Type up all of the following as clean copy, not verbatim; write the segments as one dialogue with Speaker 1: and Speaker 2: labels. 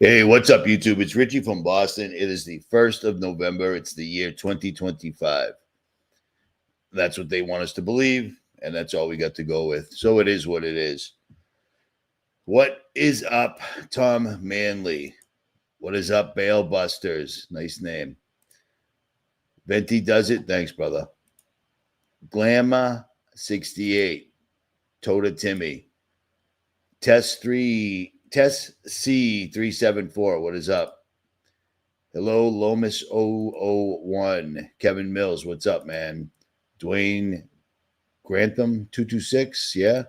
Speaker 1: Hey, what's up, YouTube? It's Richie from Boston. It is the 1st of November. It's the year 2025. That's what they want us to believe, and that's all we got to go with. So it is what it is. What is up, Tom Manley? What is up, Bail Busters? Nice name. Venti does it. Thanks, brother. Glamma 68. Toda Timmy. Test C374. What is up? Hello, Lomas 001. Kevin Mills, what's up, man? Dwayne Grantham 226, yeah.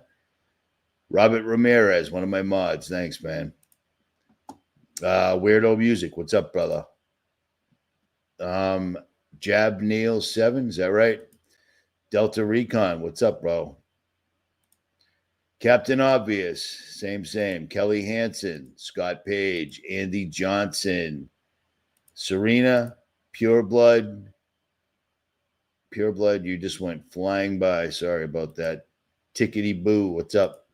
Speaker 1: Robert Ramirez, one of my mods. Thanks, man. Weirdo Music, what's up, brother? Jab Neil 7, is that right? Delta Recon, what's up, bro? Captain Obvious, same. Kelly Hansen, Scott Page, Andy Johnson, Serena, Pure Blood, you just went flying by. Sorry about that. Tickety Boo, what's up?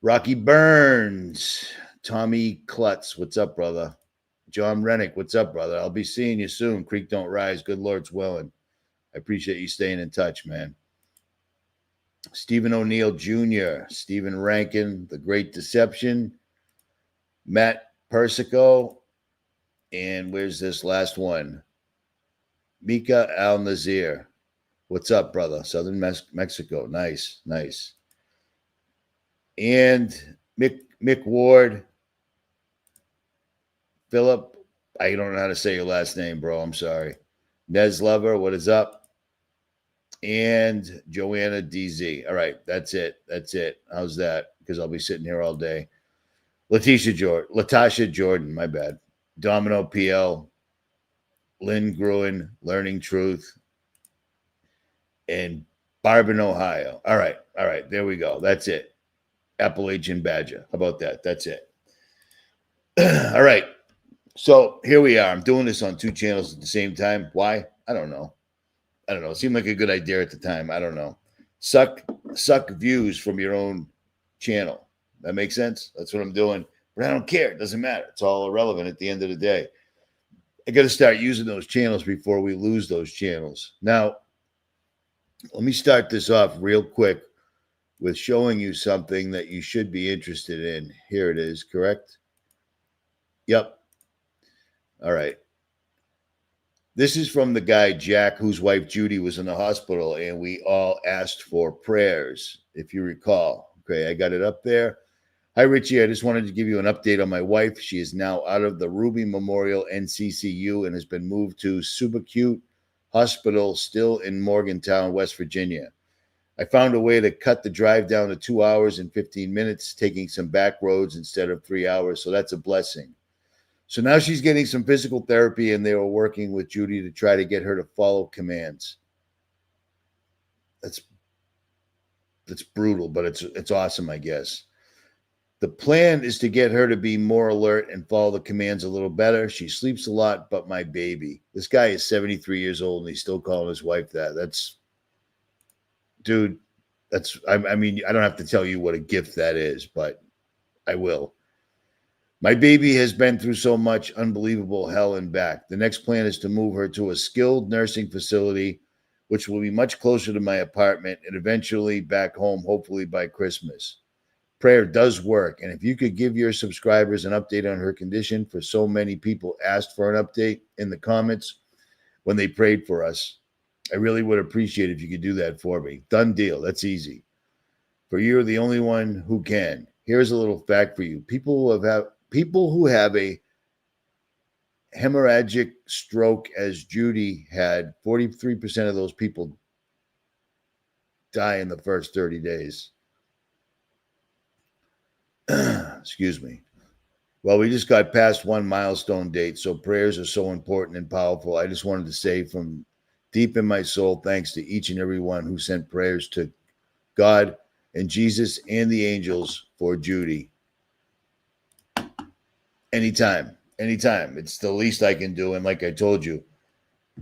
Speaker 1: Rocky Burns, Tommy Klutz, what's up, brother? John Rennick, what's up, brother? I'll be seeing you soon. Creek don't rise. Good Lord's willing. I appreciate you staying in touch, man. Stephen O'Neill Jr., Stephen Rankin, The Great Deception, Matt Persico, and where's this last one? Mika Al Nazir. What's up, brother? Southern Mexico. Nice. And Mick Ward. Philip, I don't know how to say your last name, bro. I'm sorry. Nez Lover, what is up? And Joanna DZ. All right, that's it. How's that? Because I'll be sitting here all day. Latasha Jordan, my bad. Domino PL, Lynn Gruen, Learning Truth, and Barbin, Ohio. All right, there we go. That's it. Appalachian Badger. How about that? That's it. All right. So here we are. I'm doing this on two channels at the same time. Why? I don't know. It seemed like a good idea at the time. I don't know. Suck views from your own channel. That makes sense? That's what I'm doing. But I don't care. It doesn't matter. It's all irrelevant at the end of the day. I got to start using those channels before we lose those channels. Now, let me start this off real quick with showing you something that you should be interested in. Here it is, correct? Yep. All right. This is from the guy, Jack, whose wife, Judy, was in the hospital, and we all asked for prayers, if you recall. Okay, I got it up there. Hi, Richie. I just wanted to give you an update on my wife. She is now out of the Ruby Memorial NCCU and has been moved to Subacute Hospital, still in Morgantown, West Virginia. I found a way to cut the drive down to 2 hours and 15 minutes, taking some back roads instead of 3 hours, so that's a blessing. So now she's getting some physical therapy, and they were working with Judy to try to get her to follow commands. That's brutal, but it's awesome, I guess. The plan is to get her to be more alert and follow the commands a little better. She sleeps a lot, but my baby. This guy is 73 years old, and he's still calling his wife that. Dude, I mean, I don't have to tell you what a gift that is, but I will. My baby has been through so much unbelievable hell and back. The next plan is to move her to a skilled nursing facility, which will be much closer to my apartment, and eventually back home, hopefully by Christmas. Prayer does work, and if you could give your subscribers an update on her condition, for so many people asked for an update in the comments when they prayed for us, I really would appreciate it if you could do that for me. Done deal. That's easy. For you're the only one who can. Here's a little fact for you. People who have a hemorrhagic stroke, as Judy had, 43% of those people die in the first 30 days. Excuse me. Well, we just got past one milestone date, so prayers are so important and powerful. I just wanted to say from deep in my soul, thanks to each and every one who sent prayers to God and Jesus and the angels for Judy. Anytime. It's the least I can do. And like I told you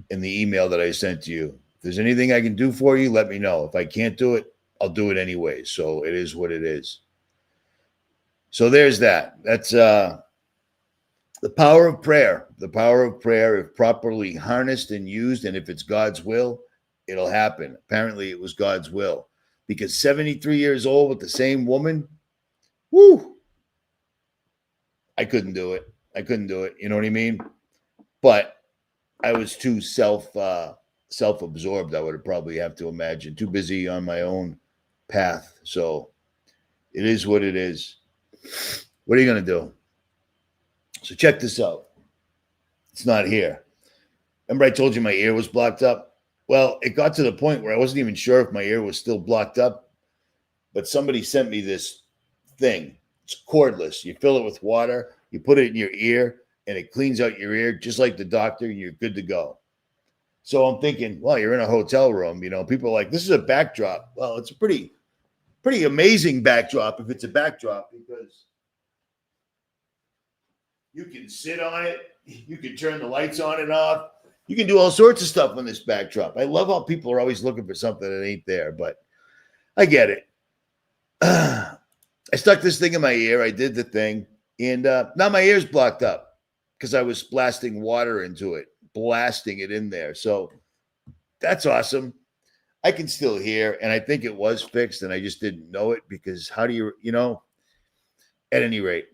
Speaker 1: in the email that I sent to you, if there's anything I can do for you, let me know. If I can't do it, I'll do it anyway. So it is what it is. So there's that. That's The power of prayer, if properly harnessed and used, and if it's God's will, it'll happen. Apparently, it was God's will because 73 years old with the same woman, whoo, I couldn't do it. You know what I mean? But I was too self-absorbed. I would probably have to imagine, too busy on my own path. So it is what it is. What are you going to do? So check this out. It's not here. Remember I told you my ear was blocked up? Well, it got to the point where I wasn't even sure if my ear was still blocked up, but somebody sent me this thing. It's cordless. You fill it with water, you put it in your ear, and it cleans out your ear just like the doctor, and you're good to go. So I'm thinking, well, you're in a hotel room. You know, people are like, this is a backdrop. Well, it's a pretty amazing backdrop if it's a backdrop because you can sit on it. You can turn the lights on and off. You can do all sorts of stuff on this backdrop. I love how people are always looking for something that ain't there, but I get it. I stuck this thing in my ear. I did the thing, and now my ear's blocked up because I was blasting water into it, blasting it in there. So that's awesome. I can still hear, and I think it was fixed, and I just didn't know it because how do you know? At any rate,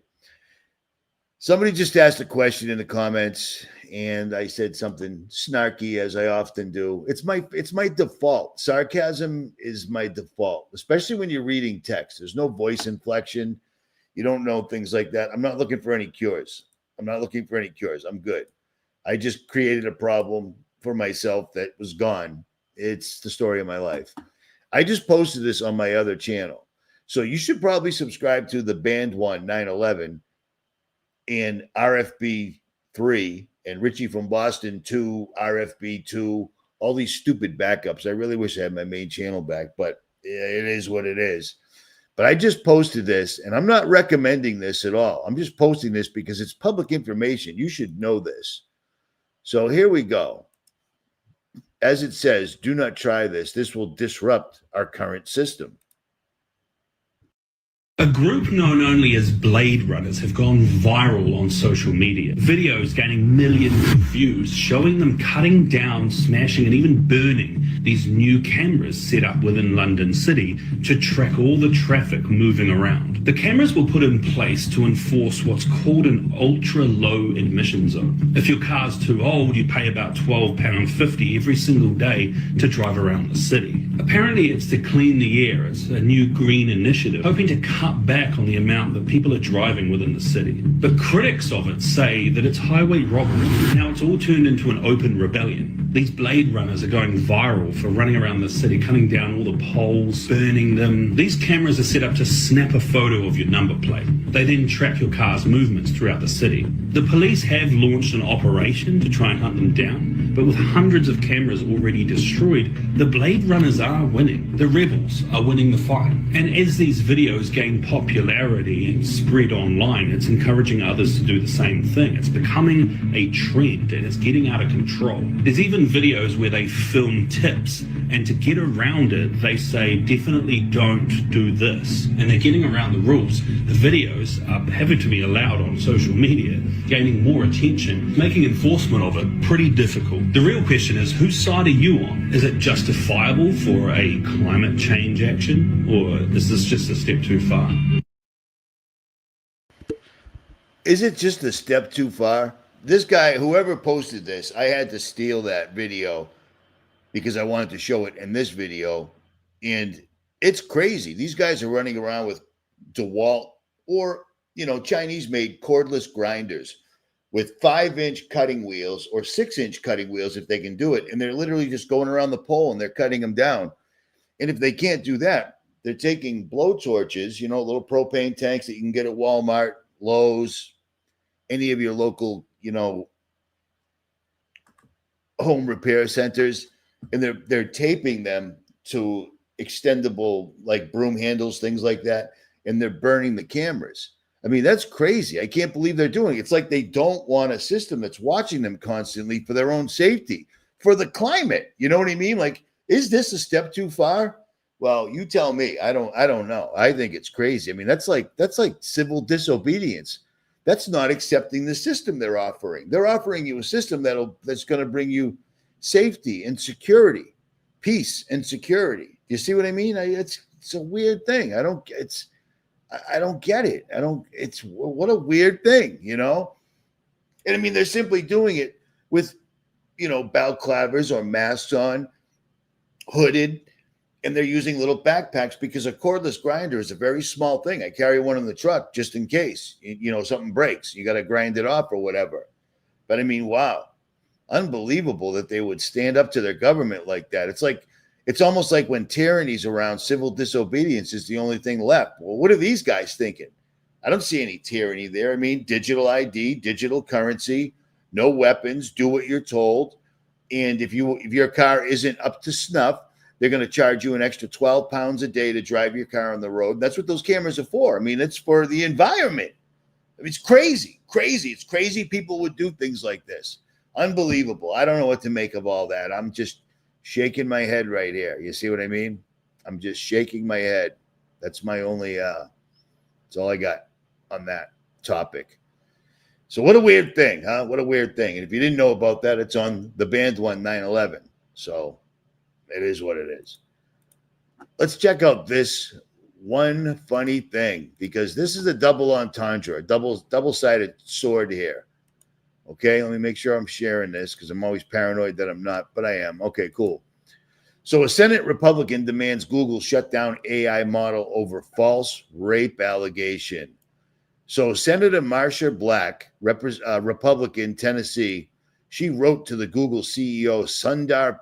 Speaker 1: somebody just asked a question in the comments, and I said something snarky, as I often do. It's my default. Sarcasm is my default, especially when you're reading text. There's no voice inflection. You don't know things like that. I'm not looking for any cures. I'm good. I just created a problem for myself that was gone. It's the story of my life. I just posted this on my other channel. So you should probably subscribe to the Band 1 911 and RFB 3 and Richie from Boston 2, RFB 2, all these stupid backups. I really wish I had my main channel back, but it is what it is. But I just posted this, and I'm not recommending this at all. I'm just posting this because it's public information. You should know this. So here we go. As it says, do not try this. This will disrupt our current system.
Speaker 2: A group known only as Blade Runners have gone viral on social media. Videos gaining millions of views showing them cutting down, smashing and even burning these new cameras set up within London City to track all the traffic moving around. The cameras were put in place to enforce what's called an ultra-low emission zone. If your car's too old, you pay about £12.50 every single day to drive around the city. Apparently it's to clean the air. It's a new green initiative, hoping to cut back on the amount that people are driving within the city. But critics of it say that it's highway robbery. Now it's all turned into an open rebellion. These Blade Runners are going viral for running around the city, cutting down all the poles, burning them. These cameras are set up to snap a photo of your number plate. They then track your car's movements throughout the city. The police have launched an operation to try and hunt them down, but with hundreds of cameras already destroyed, the Blade Runners are winning. The rebels are winning the fight. And as these videos gain popularity and spread online, it's encouraging others to do the same thing. It's becoming a trend and it's getting out of control. There's even videos where they film tips, and to get around it, they say, definitely don't do this. And they're getting around the rules. The videos are having to be allowed on social media, gaining more attention, making enforcement of it pretty difficult. The real question is, whose side are you on? Is it justifiable for a climate change action, or is this just a step too far?
Speaker 1: Is it just a step too far? This guy, whoever posted this, I had to steal that video because I wanted to show it in this video. And it's crazy. These guys are running around with DeWalt or, Chinese-made cordless grinders with 5-inch cutting wheels or 6-inch cutting wheels if they can do it. And they're literally just going around the pole and they're cutting them down. And if they can't do that, they're taking blow torches, little propane tanks that you can get at Walmart, Lowe's, any of your local, home repair centers, and they're taping them to extendable like broom handles, things like that, and they're burning the cameras. I mean, that's crazy. I can't believe they're doing it. It's like they don't want a system that's watching them constantly for their own safety, for the climate. You know what I mean? Like, is this a step too far? Well, you tell me. I don't know. I think it's crazy. I mean, that's like civil disobedience. That's not accepting the system they're offering. They're offering you a system that's going to bring you safety and security, peace and security. You see what I mean? It's a weird thing. I don't get it. It's what a weird thing, you know? And I mean, they're simply doing it with, balaclavas or masks on, hooded, and they're using little backpacks because a cordless grinder is a very small thing. I carry one in the truck just in case, something breaks. You got to grind it off or whatever. But I mean, wow, unbelievable that they would stand up to their government like that. It's almost like when tyranny's around, civil disobedience is the only thing left. Well, what are these guys thinking? I don't see any tyranny there. I mean, digital ID, digital currency, no weapons, do what you're told. And if your car isn't up to snuff, they're going to charge you an extra 12 pounds a day to drive your car on the road. That's what those cameras are for. I mean, it's for the environment. I mean, it's crazy. It's crazy people would do things like this. Unbelievable. I don't know what to make of all that. I'm just shaking my head right here. You see what I mean? I'm just shaking my head. That's my only, that's all I got on that topic. So what a weird thing, huh? What a weird thing. And if you didn't know about that, it's on the banned one, 9/11. So it is what it is. Let's check out this one funny thing, because this is a double entendre, a double-sided sword here. Okay, let me make sure I'm sharing this because I'm always paranoid that I'm not, but I am. Okay, cool. So a Senate Republican demands Google shut down AI model over false rape allegation. So Senator Marsha Black, Republican, Tennessee, she wrote to the Google CEO, Sundar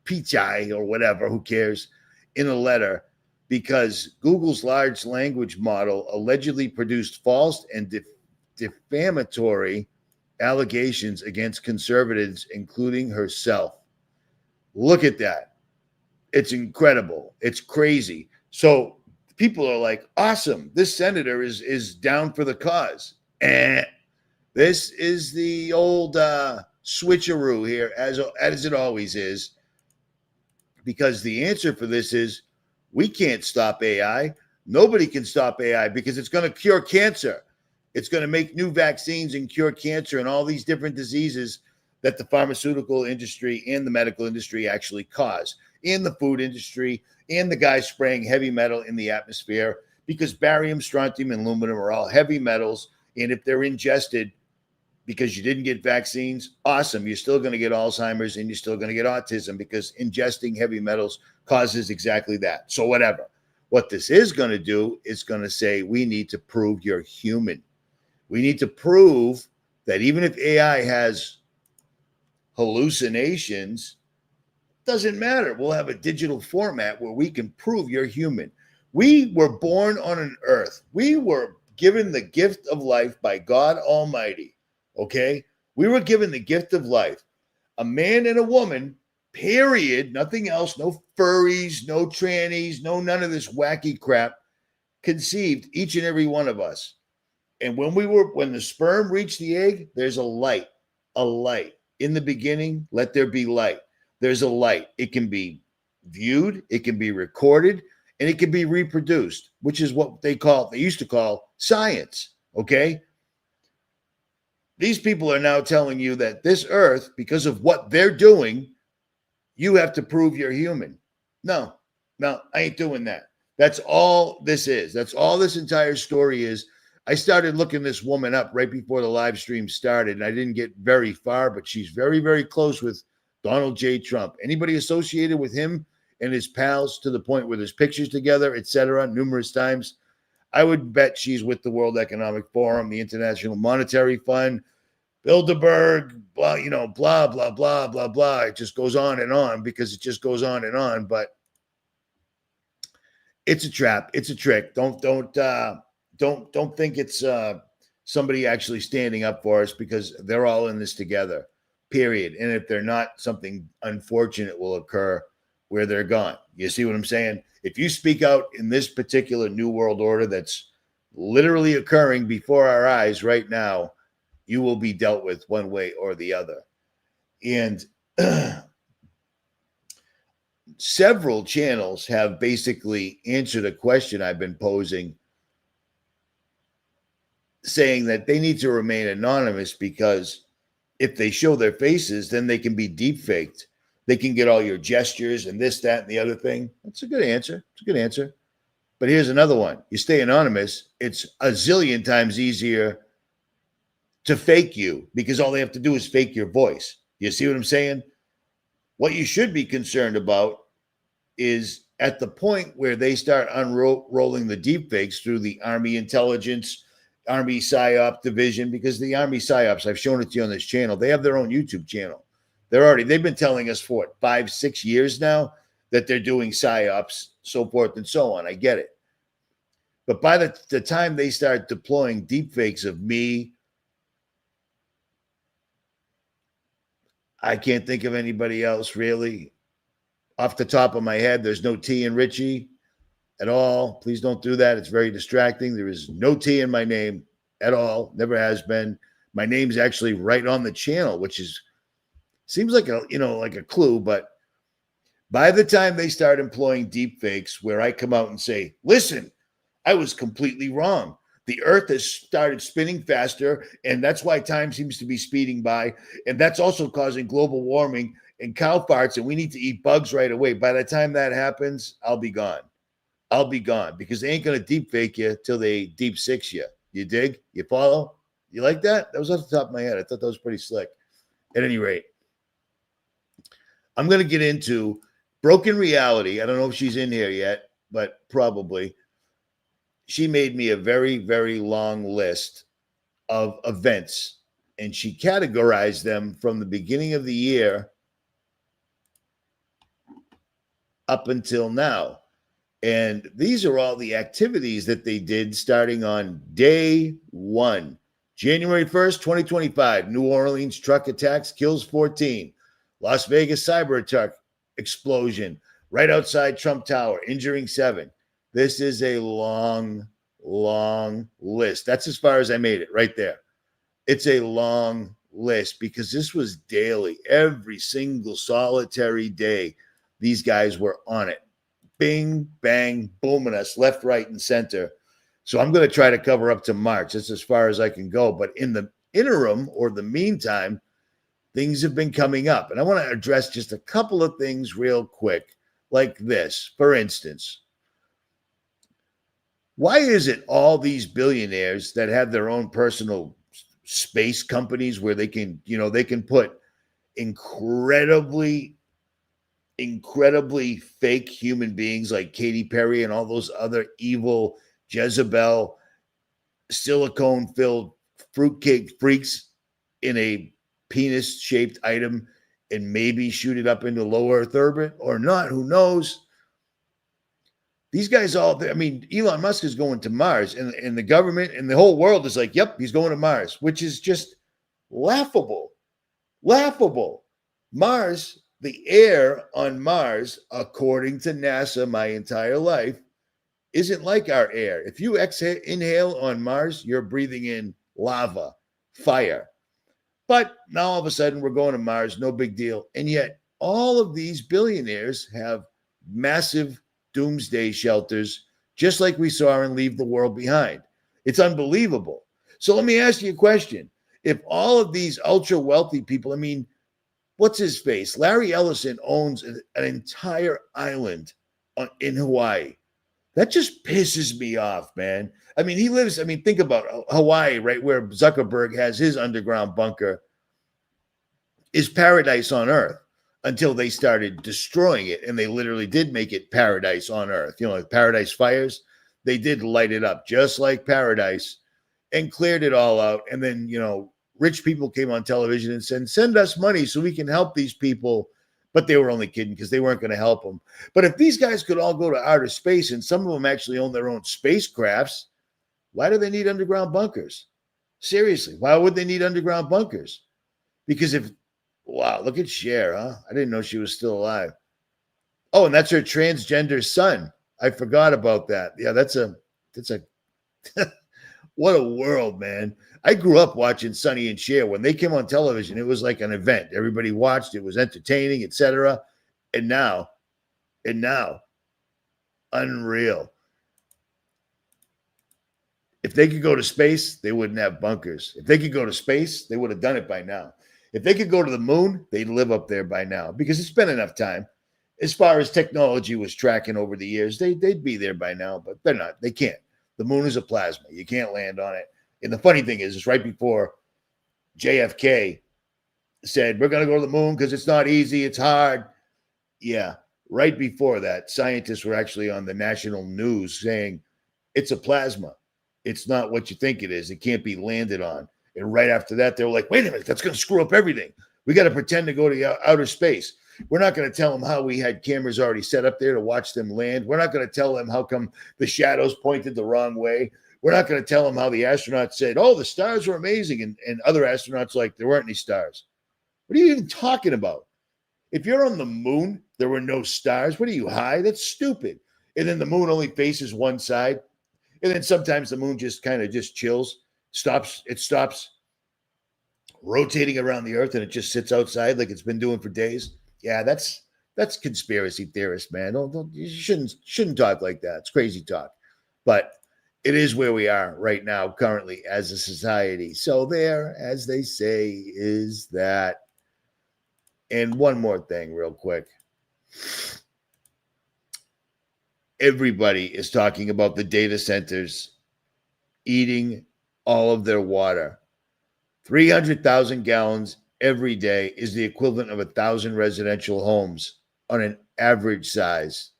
Speaker 1: Pichai, or whatever, who cares, in a letter because Google's large language model allegedly produced false and defamatory allegations against conservatives, including herself. Look at that. It's incredible. It's crazy. So people are like, awesome. This senator is down for the cause. This is the old switcheroo here, as it always is, because the answer for this is we can't stop AI. Nobody can stop AI because it's going to cure cancer. It's going to make new vaccines and cure cancer and all these different diseases that the pharmaceutical industry and the medical industry actually cause, in the food industry, and the guys spraying heavy metal in the atmosphere, because barium, strontium, and aluminum are all heavy metals. And if they're ingested because you didn't get vaccines, awesome. You're still going to get Alzheimer's and you're still going to get autism because ingesting heavy metals causes exactly that. So whatever. What this is going to do is going to say, we need to prove you're human. We need to prove that even if AI has hallucinations, doesn't matter. We'll have a digital format where we can prove you're human. We were born on an earth. We were given the gift of life by God Almighty. Okay? We were given the gift of life. A man and a woman, period, nothing else, no furries, no trannies, no none of this wacky crap, conceived each and every one of us. And when the sperm reached the egg, there's a light. In the beginning, let there be light. There's a light. It can be viewed, it can be recorded, and it can be reproduced, which is what they used to call science. Okay? These people are now telling you that this earth, because of what they're doing, you have to prove you're human. No, I ain't doing that. That's all this is. That's all this entire story is. I started looking this woman up right before the live stream started, and I didn't get very far, but she's very, very close with Donald J. Trump. Anybody associated with him and his pals to the point where there's pictures together, etc., numerous times, I would bet she's with the World Economic Forum, the International Monetary Fund, Bilderberg, blah, blah, blah, blah, blah, blah. It just goes on and on because it just goes on and on. But it's a trap. It's a trick. Don't think it's somebody actually standing up for us, because they're all in this together, period. And if they're not, something unfortunate will occur where they're gone. You see what I'm saying? If you speak out in this particular new world order that's literally occurring before our eyes right now, you will be dealt with one way or the other. And several channels have basically answered a question I've been posing saying that they need to remain anonymous because if they show their faces, then they can be deep faked. They can get all your gestures and this, that, and the other thing. That's a good answer. It's a good answer. But here's another one. You stay anonymous, it's a zillion times easier to fake you because all they have to do is fake your voice. You see what I'm saying? What you should be concerned about is at the point where they start unrolling the deep fakes through the Army intelligence, Army PSYOP division, because the Army PSYOPs, I've shown it to you on this channel, they have their own YouTube channel. They've been telling us for 5-6 years now that they're doing PSYOPs, so forth and so on. I get it. But by the time they start deploying deep fakes of me, I can't think of anybody else really. Off the top of my head, there's no T in Richie at all. Please don't do that. It's very distracting. There is no T in my name at all. Never has been. My name's actually right on the channel, which seems like a clue, but by the time they start employing deep fakes where I come out and say, listen, I was completely wrong. The earth has started spinning faster, and that's why time seems to be speeding by. And that's also causing global warming and cow farts, and we need to eat bugs right away. By the time that happens, I'll be gone. I'll be gone because they ain't going to deep fake you till they deep six you. You dig? You follow? You like that? That was off the top of my head. I thought that was pretty slick. At any rate, I'm going to get into Broken Reality. I don't know if she's in here yet, but probably. She made me a very, very long list of events, and she categorized them from the beginning of the year up until now. And these are all the activities that they did starting on day 1. January 1st, 2025, New Orleans truck attacks, kills 14. Las Vegas cyber attack explosion right outside Trump Tower, injuring 7. This is a long, long list. That's as far as I made it right there. It's a long list because this was daily. Every single solitary day, these guys were on it. Bing, bang, booming us left, right, and center. So I'm going to try to cover up to March. That's as far as I can go. But in the interim or the meantime, things have been coming up. And I want to address just a couple of things real quick, like this. For instance, why is it all these billionaires that have their own personal space companies where they can put incredibly fake human beings like Katy Perry and all those other evil Jezebel silicone-filled fruitcake freaks in a penis-shaped item and maybe shoot it up into low Earth orbit or not? Who knows? These guys Elon Musk is going to Mars, and the government and the whole world is like, yep, he's going to Mars, which is just laughable. Laughable. Mars, the air on Mars, according to NASA, my entire life, isn't like our air. If you inhale on Mars, you're breathing in lava, fire. But now all of a sudden we're going to Mars, no big deal. And yet all of these billionaires have massive doomsday shelters, just like we saw in Leave the World Behind. It's unbelievable. So let me ask you a question. If all of these ultra wealthy people, what's his face? Larry Ellison owns an entire island in Hawaii. That just pisses me off, man. He lives, think about Hawaii, right, where Zuckerberg has his underground bunker, is paradise on earth until they started destroying it. And they literally did make it paradise on earth. Like Paradise Fires, they did light it up just like paradise and cleared it all out. And then, rich people came on television and said, send us money so we can help these people. But they were only kidding because they weren't going to help them. But if these guys could all go to outer space and some of them actually own their own spacecrafts, why do they need underground bunkers? Seriously, why would they need underground bunkers? Because wow, look at Cher, huh? I didn't know she was still alive. Oh, and that's her transgender son. I forgot about that. Yeah, that's a what a world, man. I grew up watching Sonny and Cher. When they came on television, it was like an event. Everybody watched. It was entertaining, etc. And now, unreal. If they could go to space, they wouldn't have bunkers. If they could go to space, they would have done it by now. If they could go to the moon, they'd live up there by now because it's been enough time. As far as technology was tracking over the years, they'd be there by now, but they're not. They can't. The moon is a plasma. You can't land on it. And the funny thing is right before JFK said, we're going to go to the moon because it's not easy, it's hard. Yeah, right before that, scientists were actually on the national news saying, it's a plasma. It's not what you think it is. It can't be landed on. And right after that, they were like, wait a minute, that's going to screw up everything. We got to pretend to go to outer space. We're not going to tell them how we had cameras already set up there to watch them land. We're not going to tell them how come the shadows pointed the wrong way. We're not going to tell them how the astronauts said, oh, the stars were amazing. And other astronauts like, there weren't any stars. What are you even talking about? If you're on the moon, there were no stars. What are you, high? That's stupid. And then the moon only faces one side. And then sometimes the moon just kind of just chills, stops rotating around the earth and it just sits outside like it's been doing for days. Yeah, that's conspiracy theorist, man. You shouldn't talk like that. It's crazy talk. But it is where we are right now, currently, as a society. So there, as they say, is that. And one more thing, real quick. Everybody is talking about the data centers eating all of their water. 300,000 gallons every day is the equivalent of 1,000 residential homes on an average size.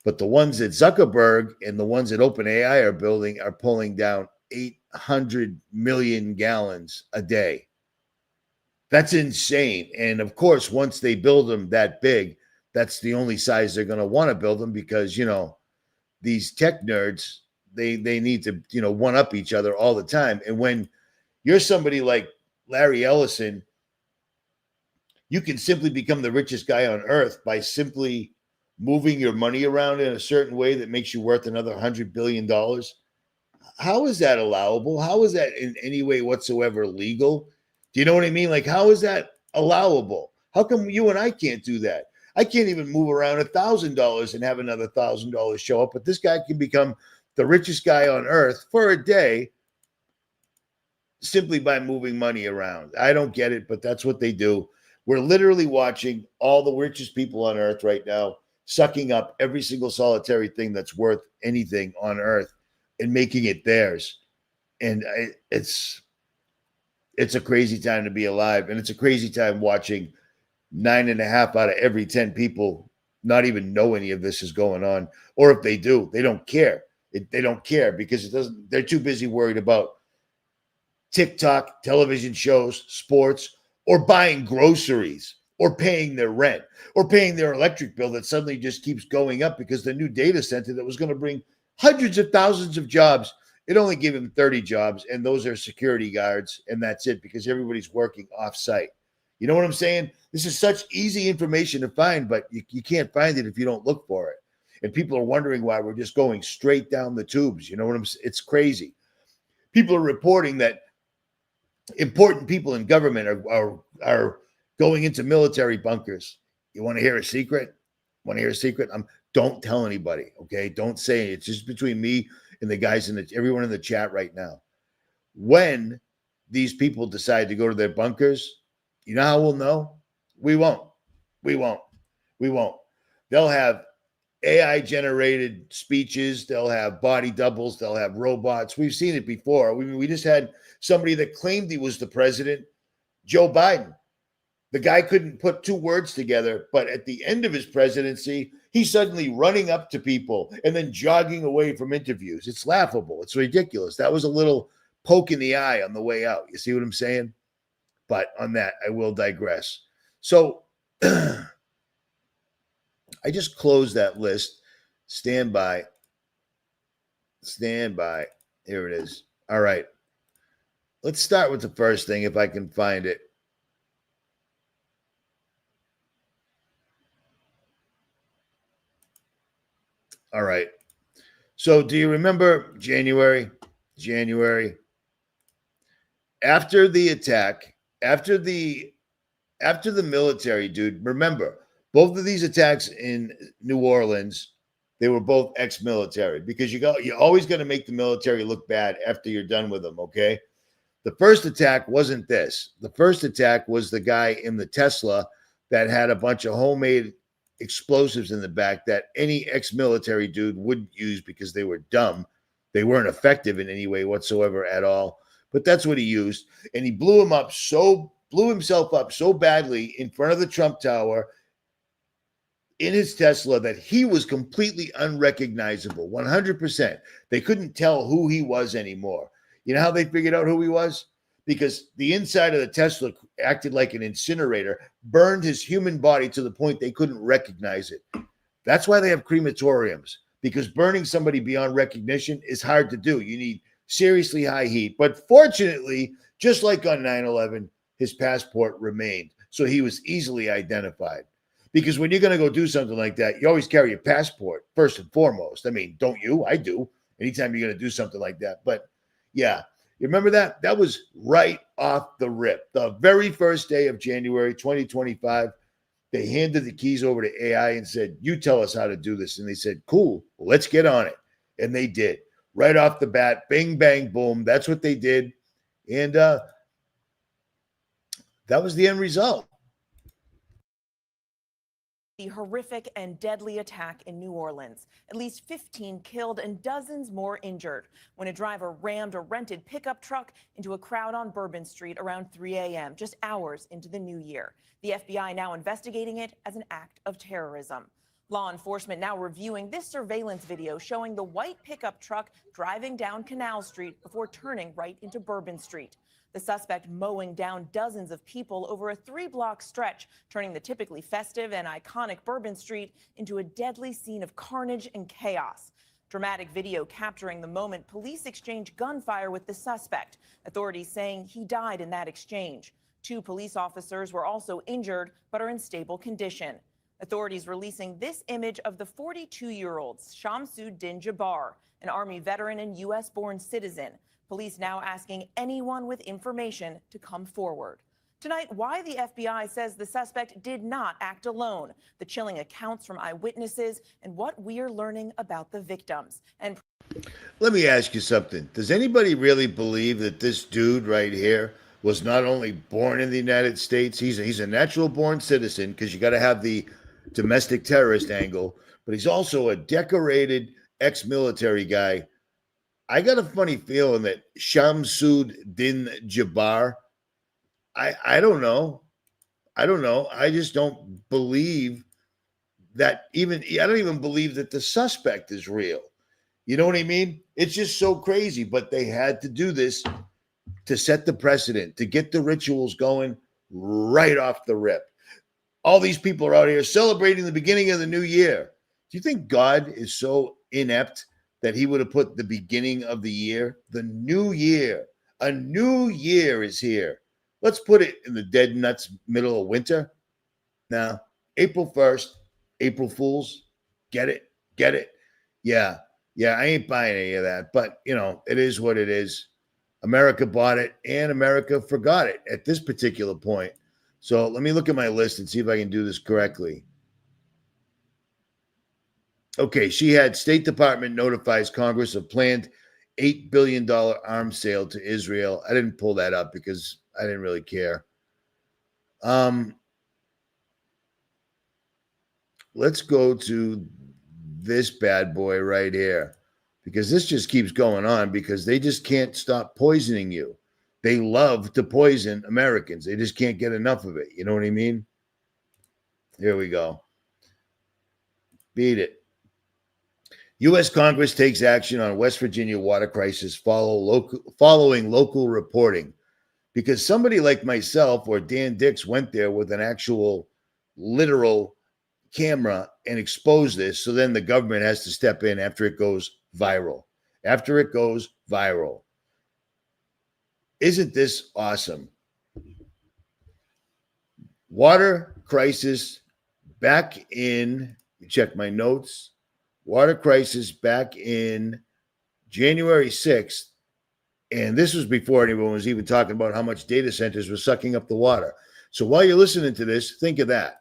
Speaker 1: But the ones that Zuckerberg and the ones that OpenAI are building are pulling down 800 million gallons a day. That's insane. And of course, once they build them that big, that's the only size they're going to want to build them because, you know, these tech nerds, they need to, you know, one up each other all the time. And when you're somebody like Larry Ellison, you can simply become the richest guy on earth by simply moving your money around in a certain way that makes you worth another $100 billion. How is that allowable? How is that in any way whatsoever legal? Do you know what I mean? Like, how is that allowable? How come you and I can't do that? I can't even move around $1,000 and have another $1,000 show up, but this guy can become the richest guy on earth for a day simply by moving money around. I don't get it, but that's what they do. We're literally watching all the richest people on earth right now sucking up every single solitary thing that's worth anything on earth and making it theirs. And it's a crazy time to be alive. And it's a crazy time watching 9.5 out of every 10 people not even know any of this is going on. Or if they do, they don't care. They don't care because they're too busy worried about TikTok, television shows, sports, or buying groceries, or paying their rent, or paying their electric bill that suddenly just keeps going up because the new data center that was going to bring hundreds of thousands of jobs, it only gave them 30 jobs, and those are security guards, and that's it because everybody's working off-site. You know what I'm saying? This is such easy information to find, but you can't find it if you don't look for it. And people are wondering why we're just going straight down the tubes. You know what I'm saying? It's crazy. People are reporting that important people in government are going into military bunkers. You want to hear a secret? Want to hear a secret? Don't tell anybody, okay? Don't say it. It's just between me and the guys everyone in the chat right now. When these people decide to go to their bunkers, you know how we'll know? We won't. They'll have AI generated speeches. They'll have body doubles. They'll have robots. We've seen it before. We just had somebody that claimed he was the president, Joe Biden. The guy couldn't put two words together, but at the end of his presidency, he's suddenly running up to people and then jogging away from interviews. It's laughable. It's ridiculous. That was a little poke in the eye on the way out. You see what I'm saying? But on that, I will digress. So I just closed that list. Stand by. Here it is. All right. Let's start with the first thing if I can find it. All right. So do you remember January? After the attack, after the military, dude, remember, both of these attacks in New Orleans, they were both ex-military, because you're always going to make the military look bad after you're done with them, okay? The first attack wasn't this. The first attack was the guy in the Tesla that had a bunch of homemade explosives in the back that any ex-military dude wouldn't use because they were dumb. They weren't effective in any way whatsoever at all. But that's what he used. And he blew himself up so badly in front of the Trump Tower in his Tesla that he was completely unrecognizable, 100%. They couldn't tell who he was anymore. You know how they figured out who he was? Because the inside of the Tesla acted like an incinerator, burned his human body to the point they couldn't recognize it. That's why they have crematoriums, because burning somebody beyond recognition is hard to do. You need seriously high heat. But fortunately, just like on 9/11, his passport remained. So he was easily identified. Because when you're going to go do something like that, you always carry your passport first and foremost. I mean, don't you? I do. Anytime you're going to do something like that. But yeah, you remember that? That was right off the rip. The very first day of January 2025, they handed the keys over to AI and said, you tell us how to do this. And they said, cool, let's get on it. And they did. Right off the bat, bing, bang, boom. That's what they did. And that was the end result.
Speaker 3: The horrific and deadly attack in New Orleans. At least 15 killed and dozens more injured when a driver rammed a rented pickup truck into a crowd on Bourbon Street around 3 a.m., just hours into the new year. The FBI now investigating it as an act of terrorism. Law enforcement now reviewing this surveillance video showing the white pickup truck driving down Canal Street before turning right into Bourbon Street. The suspect mowing down dozens of people over a 3-block stretch, turning the typically festive and iconic Bourbon Street into a deadly scene of carnage and chaos. Dramatic video capturing the moment police exchange gunfire with the suspect, authorities saying he died in that exchange. 2 police officers were also injured but are in stable condition. Authorities releasing this image of the 42-year-old Shamsuddin Jabbar, an Army veteran and U.S.-born citizen. Police now asking anyone with information to come forward. Tonight, why the FBI says the suspect did not act alone, the chilling accounts from eyewitnesses, and what we're learning about the victims. And
Speaker 1: let me ask you something. Does anybody really believe that this dude right here was not only born in the United States, he's a natural born citizen, because you got to have the domestic terrorist angle, but he's also a decorated ex-military guy. I got a funny feeling that Shamsuddin Jabbar, I don't know. I just don't believe that I don't even believe that the suspect is real. You know what I mean? It's just so crazy, but they had to do this to set the precedent, to get the rituals going right off the rip. All these people are out here celebrating the beginning of the new year. Do you think God is so inept that he would have put the beginning of the year, the new year? A new year is here. Let's put it in the dead nuts middle of winter. Now, April 1st, April Fools. Get it? Get it? Yeah, I ain't buying any of that. But, it is what it is. America bought it, and America forgot it at this particular point. So let me look at my list and see if I can do this correctly. Okay, she had State Department notifies Congress of planned $8 billion arms sale to Israel. I didn't pull that up because I didn't really care. Let's go to this bad boy right here, because this just keeps going on, because they just can't stop poisoning you. They love to poison Americans. They just can't get enough of it. You know what I mean? Here we go. Beat it. U.S. Congress takes action on West Virginia water crisis following local reporting, because somebody like myself or Dan Dix went there with an actual literal camera and exposed this. So then the government has to step in after it goes viral. After it goes viral. Isn't this awesome? Water crisis back in, check my notes. Water crisis back in January 6th. And this was before anyone was even talking about how much data centers were sucking up the water. So while you're listening to this, think of that.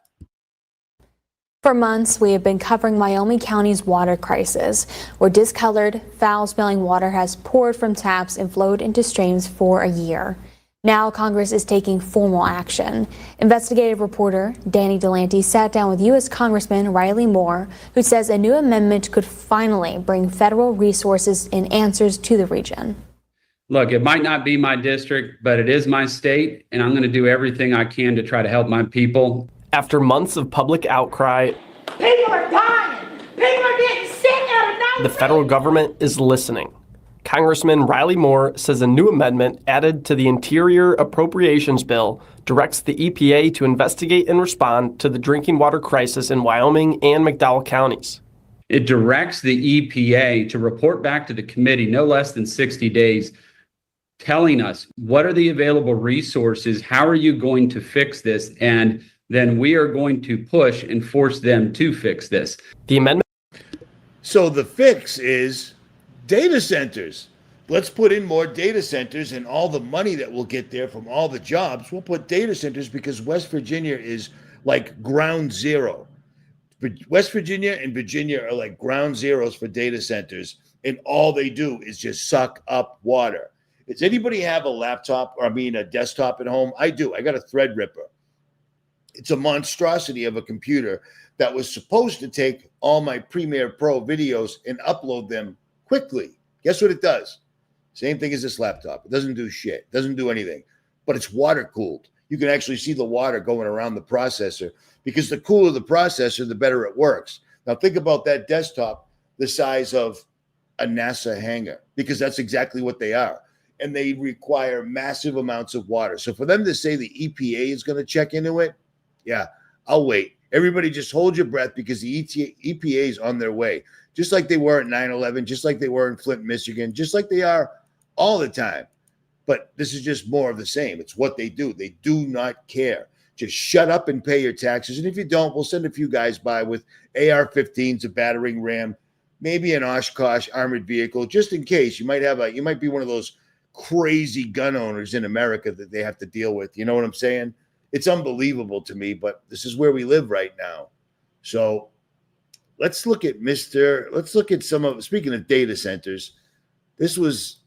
Speaker 4: For months, we have been covering Wyoming County's water crisis, where discolored, foul-smelling water has poured from taps and flowed into streams for a year. Now Congress is taking formal action. Investigative reporter Danny Delante sat down with U.S. Congressman Riley Moore, who says a new amendment could finally bring federal resources and answers to the region.
Speaker 5: Look, it might not be my district, but it is my state, and I'm going to do everything I can to try to help my people.
Speaker 6: After months of public outcry,
Speaker 7: people are dying. People are getting sick out of nowhere.
Speaker 6: The federal government is listening. Congressman Riley Moore says a new amendment added to the Interior Appropriations Bill directs the EPA to investigate and respond to the drinking water crisis in Wyoming and McDowell counties.
Speaker 5: It directs the EPA to report back to the committee no less than 60 days, telling us what are the available resources, how are you going to fix this, and then we are going to push and force them to fix this.
Speaker 6: The amendment.
Speaker 1: So the fix is data centers. Let's put in more data centers, and all the money that we'll get there from all the jobs, we'll put data centers, because West Virginia is like ground zero. West Virginia and Virginia are like ground zeros for data centers, and all they do is just suck up water. Does anybody have a laptop, or a desktop at home? I do. I got a Threadripper. It's a monstrosity of a computer that was supposed to take all my Premiere Pro videos and upload them quickly. Guess what it does? Same thing as this laptop. It doesn't do shit. It doesn't do anything, but it's water cooled. You can actually see the water going around the processor, because the cooler the processor, the better it works. Now think about that desktop the size of a NASA hangar, because that's exactly what they are. And they require massive amounts of water. So for them to say the EPA is going to check into it, yeah, I'll wait. Everybody just hold your breath, because the EPA is on their way, just like they were at 9/11, just like they were in Flint, Michigan, just like they are all the time. But this is just more of the same. It's what they do. They do not care. Just shut up and pay your taxes. And if you don't, we'll send a few guys by with AR-15s, a battering ram, maybe an Oshkosh armored vehicle, just in case. You might be one of those crazy gun owners in America that they have to deal with. You know what I'm saying? It's unbelievable to me, but this is where we live right now. So let's look at speaking of data centers, this was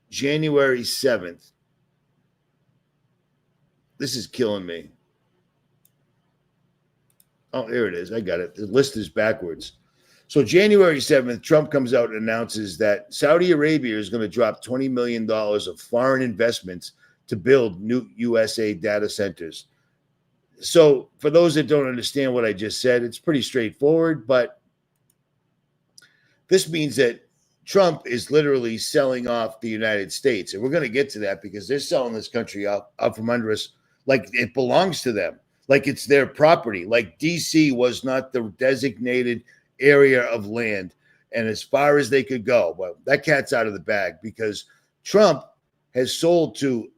Speaker 1: January 7th. This is killing me. Oh, here it is. I got it. The list is backwards. So January 7th, Trump comes out and announces that Saudi Arabia is going to drop $20 million of foreign investments to build new USA data centers. So for those that don't understand what I just said, it's pretty straightforward, but this means that Trump is literally selling off the United States. And we're going to get to that, because they're selling this country out from under us like it belongs to them, like it's their property, like DC was not the designated area of land. And as far as they could go, well, that cat's out of the bag, because Trump has sold to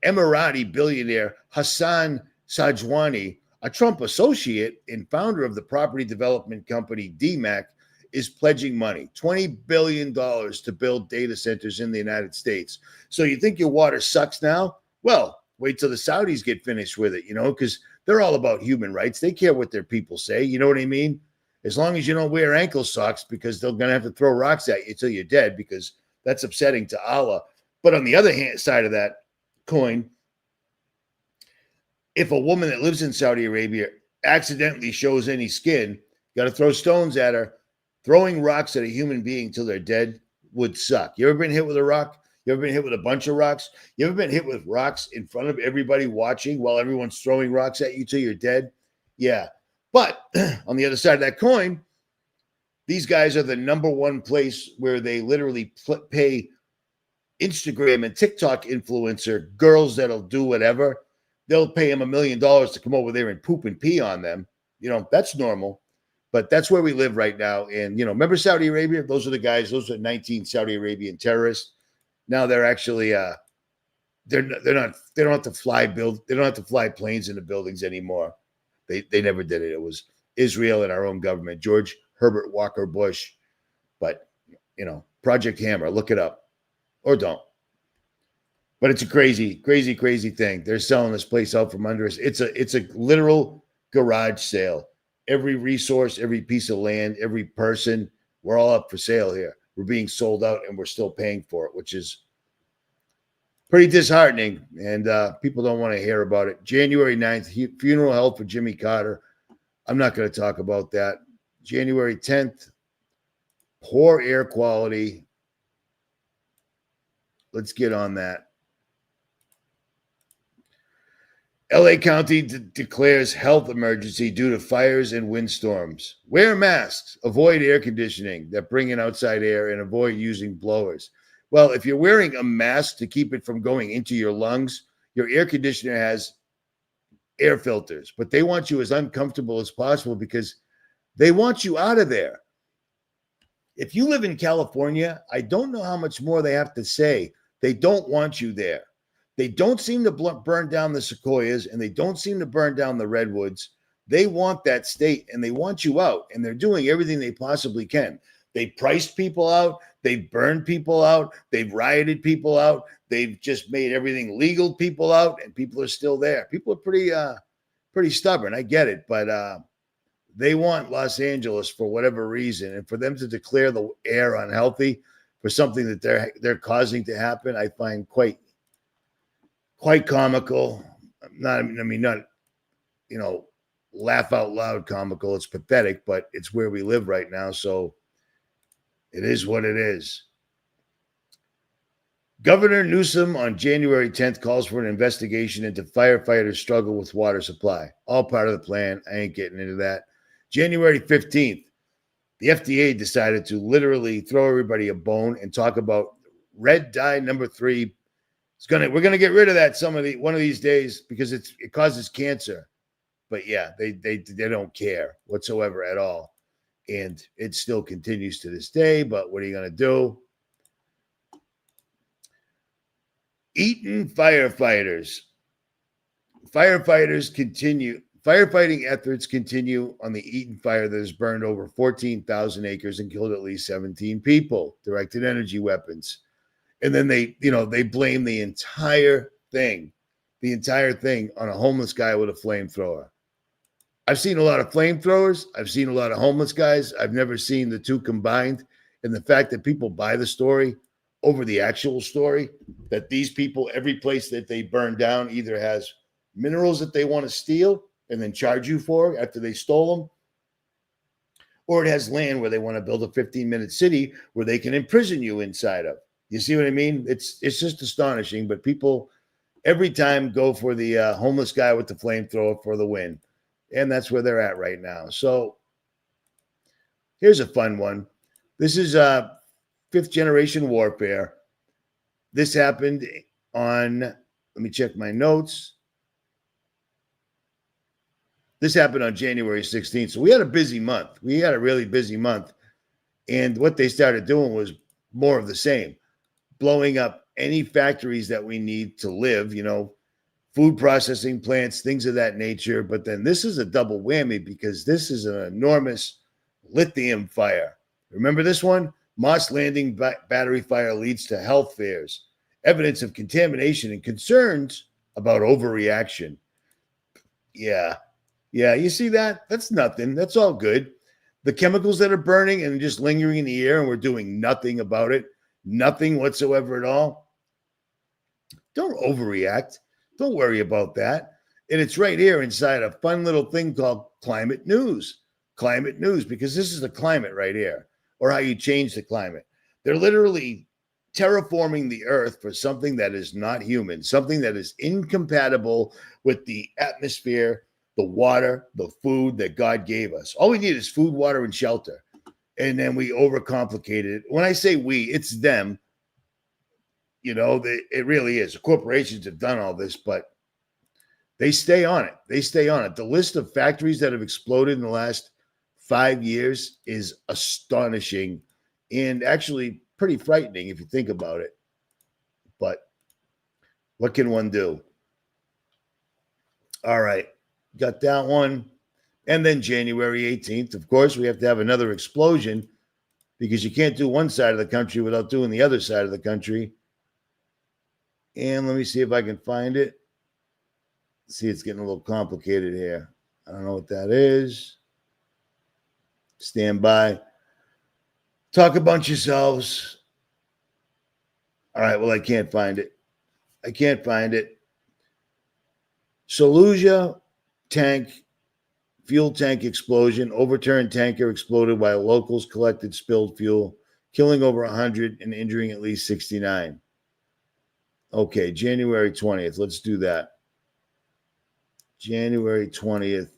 Speaker 1: Emirati billionaire Hassan Sajwani, a Trump associate and founder of the property development company DMAC, is pledging money, $20 billion to build data centers in the United States. So you think your water sucks now? Well, wait till the Saudis get finished with it, because they're all about human rights. They care what their people say. You know what I mean? As long as you don't wear ankle socks, because they're going to have to throw rocks at you till you're dead, because that's upsetting to Allah. But on the other side of that coin, if a woman that lives in Saudi Arabia accidentally shows any skin, you got to throw stones at her. Throwing rocks at a human being till they're dead would suck. You ever been hit with a rock? You ever been hit with a bunch of rocks? You ever been hit with rocks in front of everybody watching while everyone's throwing rocks at you till you're dead? Yeah. But on the other side of that coin, these guys are the number one place where they literally pay Instagram and TikTok influencer girls that'll do whatever. They'll pay them $1 million to come over there and poop and pee on them. That's normal. But that's where we live right now. And, remember Saudi Arabia? Those are the guys. Those are 19 Saudi Arabian terrorists. Now they're actually, they don't have to fly planes into buildings anymore. They never did it. It was Israel and our own government, George Herbert Walker Bush. But, Project Hammer, look it up, or don't. But it's a crazy, crazy, crazy thing. They're selling this place out from under us. It's a literal garage sale. Every resource, every piece of land, every person, we're all up for sale here. We're being sold out and we're still paying for it, which is pretty disheartening. And people don't want to hear about it. January 9th, funeral held for Jimmy Carter. I'm not going to talk about that. January 10th, poor air quality. Let's get on that. LA County declares health emergency due to fires and windstorms. Wear masks, avoid air conditioning that bring in outside air, and avoid using blowers. Well, if you're wearing a mask to keep it from going into your lungs, your air conditioner has air filters, but they want you as uncomfortable as possible because they want you out of there. If you live in California, I don't know how much more they have to say. They don't want you there. They don't seem to burn down the sequoias, and they don't seem to burn down the redwoods. They want that state, and they want you out, and they're doing everything they possibly can. They priced people out. They've burned people out. They've rioted people out. They've just made everything legal people out, and people are still there. People are pretty stubborn. I get it, but they want Los Angeles for whatever reason, and for them to declare the air unhealthy for something that they're causing to happen, I find quite comical. Not laugh out loud comical. It's pathetic, but it's where we live right now. So it is what it is. Governor Newsom on January 10th calls for an investigation into firefighters' struggle with water supply. All part of the plan. I ain't getting into that. January 15th, the FDA decided to literally throw everybody a bone and talk about red dye number 3. We're gonna get rid of that one of these days because it causes cancer. But yeah, they don't care whatsoever at all. And it still continues to this day, but what are you gonna do? Eaton firefighters. Firefighting efforts continue on the Eaton fire that has burned over 14,000 acres and killed at least 17 people. Directed energy weapons. And then they blame the entire thing on a homeless guy with a flamethrower. I've seen a lot of flamethrowers. I've seen a lot of homeless guys. I've never seen the two combined. And the fact that people buy the story over the actual story, that these people, every place that they burn down either has minerals that they want to steal and then charge you for after they stole them, or it has land where they want to build a 15-minute city where they can imprison you inside of. You see what I mean? It's just astonishing, but people every time go for the homeless guy with the flamethrower for the win. And that's where they're at right now. So here's a fun one. This is fifth generation warfare. This happened on, let me check my notes. This happened on January 16th. So we had a busy month. We had a really busy month. And what they started doing was more of the same, blowing up any factories that we need to live, food processing plants, things of that nature. But then this is a double whammy because this is an enormous lithium fire. Remember this one? Moss Landing battery fire leads to health fears, evidence of contamination and concerns about overreaction. Yeah, you see that? That's nothing. That's all good. The chemicals that are burning and just lingering in the air and we're doing nothing about it, nothing whatsoever at all. Don't overreact. Don't worry about that. And it's right here inside a fun little thing called climate news. Climate news, because this is the climate right here, or how you change the climate. They're literally terraforming the earth for something that is not human, something that is incompatible with the atmosphere, the water, the food that God gave us. All we need is food, water, and shelter. And then we overcomplicate it. When I say we, it's them. It really is. The corporations have done all this, but they stay on it. The list of factories that have exploded in the last 5 years is astonishing and actually pretty frightening if you think about it. But what can one do? All right. Got that one. And then January 18th, of course, we have to have another explosion because you can't do one side of the country without doing the other side of the country. And let me see if I can find it. See, it's getting a little complicated here. I don't know what that is. Stand by. Talk amongst yourselves. All right, well, I can't find it. I can't find it. Saluja tank, fuel tank explosion. Overturned tanker exploded while locals collected spilled fuel, killing over 100 and injuring at least 69. Okay, January 20th. Let's do that. January 20th.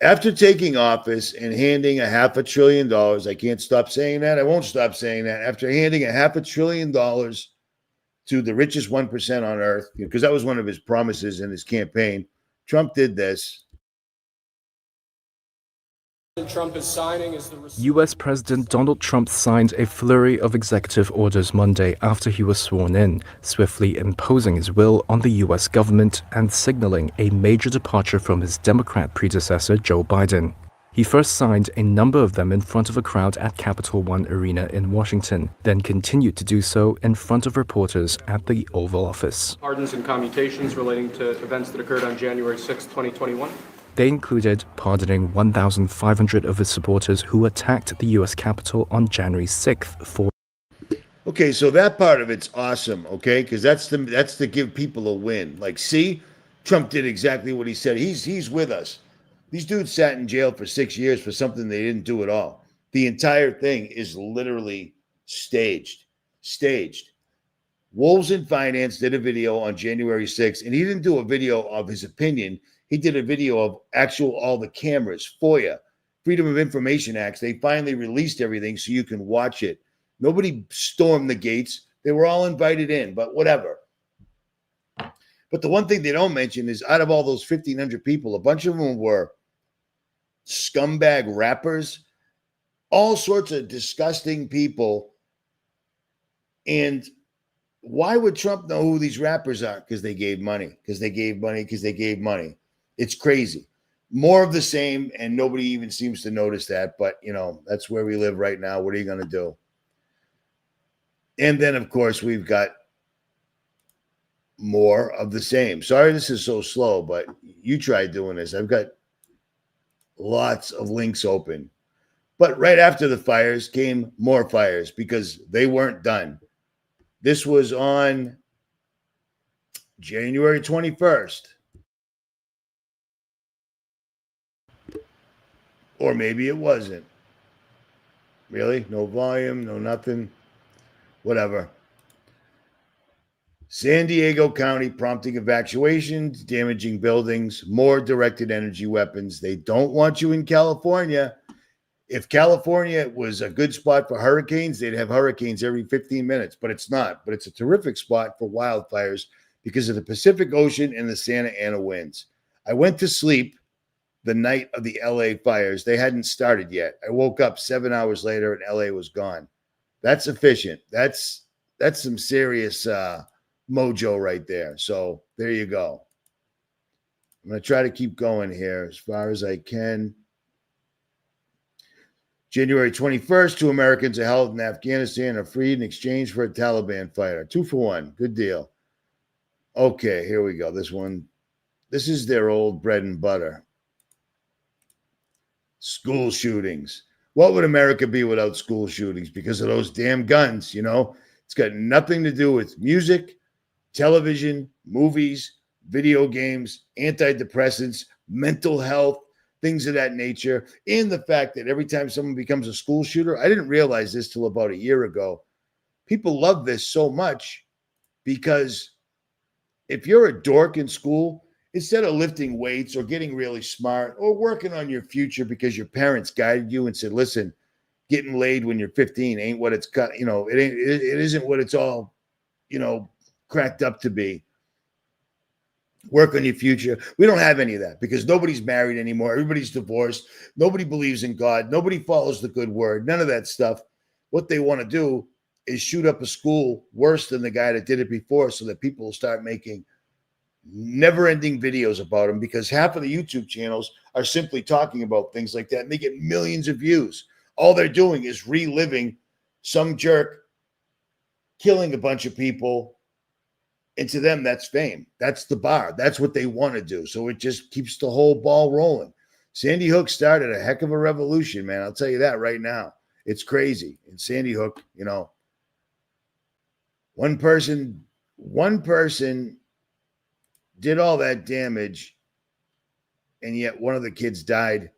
Speaker 1: After taking office and handing $500 billion, I can't stop saying that. I won't stop saying that. After handing $500 billion to the richest 1% on earth, because that was one of his promises in his campaign, Trump did this.
Speaker 8: Trump is signing is the
Speaker 9: U.S. President Donald Trump signed a flurry of executive orders Monday after he was sworn in, swiftly imposing his will on the U.S. government and signaling a major departure from his Democrat predecessor, Joe Biden. He first signed a number of them in front of a crowd at Capital One Arena in Washington, then continued to do so in front of reporters at the Oval Office.
Speaker 8: pardons and commutations relating to events that occurred on January 6, 2021.
Speaker 9: They included pardoning 1,500 of his supporters who attacked the U.S. Capitol on January 6th for.
Speaker 1: Okay, so that part of it's awesome, okay? Because that's to give people a win. Like, see, Trump did exactly what he said. He's with us. These dudes sat in jail for 6 years for something they didn't do at all. The entire thing is literally staged. Wolves in Finance did a video on January 6th, and he didn't do a video of his opinion. He did a video of all the cameras, FOIA, Freedom of Information Acts. They finally released everything so you can watch it. Nobody stormed the gates. They were all invited in, but whatever. But the one thing they don't mention is out of all those 1,500 people, a bunch of them were scumbag rappers, all sorts of disgusting people. And why would Trump know who these rappers are? Because they gave money. It's crazy. More of the same, and nobody even seems to notice that. But, that's where we live right now. What are you going to do? And then, of course, we've got more of the same. Sorry this is so slow, but you tried doing this. I've got lots of links open. But right after the fires came more fires because they weren't done. This was on January 21st. Or maybe it wasn't. Really? No volume, no nothing. Whatever. San Diego County prompting evacuations, damaging buildings, more directed energy weapons. They don't want you in California. If California was a good spot for hurricanes, they'd have hurricanes every 15 minutes, but it's not. But it's a terrific spot for wildfires because of the Pacific Ocean and the Santa Ana winds. I went to sleep the night of the LA fires. They hadn't started yet. I woke up 7 hours later and LA was gone. That's efficient. That's some serious mojo right there. So there you go. I'm going to try to keep going here as far as I can. January 21st, 2 Americans are held in Afghanistan are freed in exchange for a Taliban fighter. 2 for 1. Good deal. Okay, here we go. This one. This is their old bread and butter. School shootings. What would America be without school shootings? Because of those damn guns, It's got nothing to do with music, television, movies, video games, antidepressants, mental health, things of that nature. And the fact that every time someone becomes a school shooter, I didn't realize this till about a year ago. People love this so much because if you're a dork in school, instead of lifting weights or getting really smart or working on your future because your parents guided you and said, listen, getting laid when you're 15 ain't what it's got, it isn't what it's all, cracked up to be. Work on your future. We don't have any of that because nobody's married anymore. Everybody's divorced. Nobody believes in God. Nobody follows the good word. None of that stuff. What they want to do is shoot up a school worse than the guy that did it before so that people will start making never-ending videos about them because half of the YouTube channels are simply talking about things like that and they get millions of views. All they're doing is reliving some jerk killing a bunch of people And to them, that's fame. That's the bar. That's what they want to do. So it just keeps the whole ball rolling. Sandy Hook started a heck of a revolution, man. I'll tell you that right now. It's crazy. In Sandy Hook, you know, one person did all that damage, and yet one of the kids died,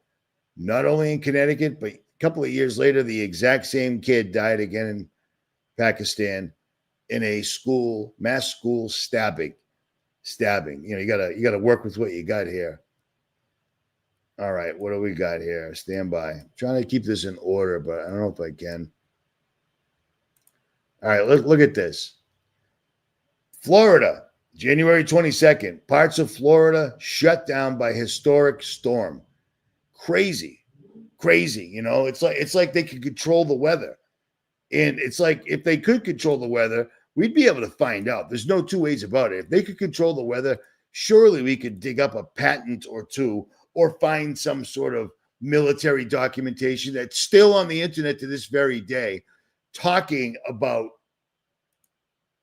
Speaker 1: not only in Connecticut, but a couple of years later, the exact same kid died again in Pakistan in a mass school stabbing. You know, you gotta work with what you got here. All right, what do we got here? Stand by. I'm trying to keep this in order, but I don't know if I can. All right, look at this. Florida, January 22nd. Parts of Florida shut down by historic storm. Crazy. You know, it's like they could control the weather. And it's like if they could control the weather, we'd be able to find out. There's no two ways about it. If they could control the weather, surely we could dig up a patent or two or find some sort of military documentation that's still on the internet to this very day, talking about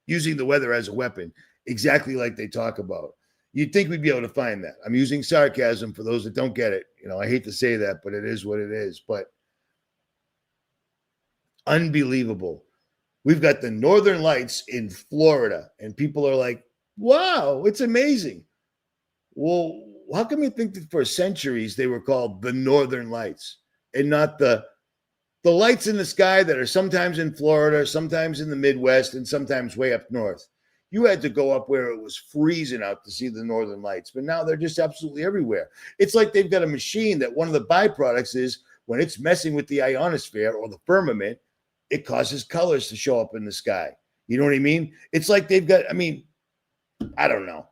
Speaker 1: using the weather as a weapon, exactly like they talk about. You'd think we'd be able to find that. I'm using sarcasm for those that don't get it. You know, I hate to say that, but it is what it is. But unbelievable. We've got the Northern Lights in Florida, and people are like, wow, it's amazing. Well, how come you think that for centuries they were called the Northern Lights and not the lights in the sky that are sometimes in Florida, sometimes in the Midwest, and sometimes way up north? You had to go up where it was freezing out to see the Northern Lights, but now they're just absolutely everywhere. It's like they've got a machine that one of the byproducts is when it's messing with the ionosphere or the firmament, it causes colors to show up in the sky. You know what I mean? It's like they've got, I mean, I don't know.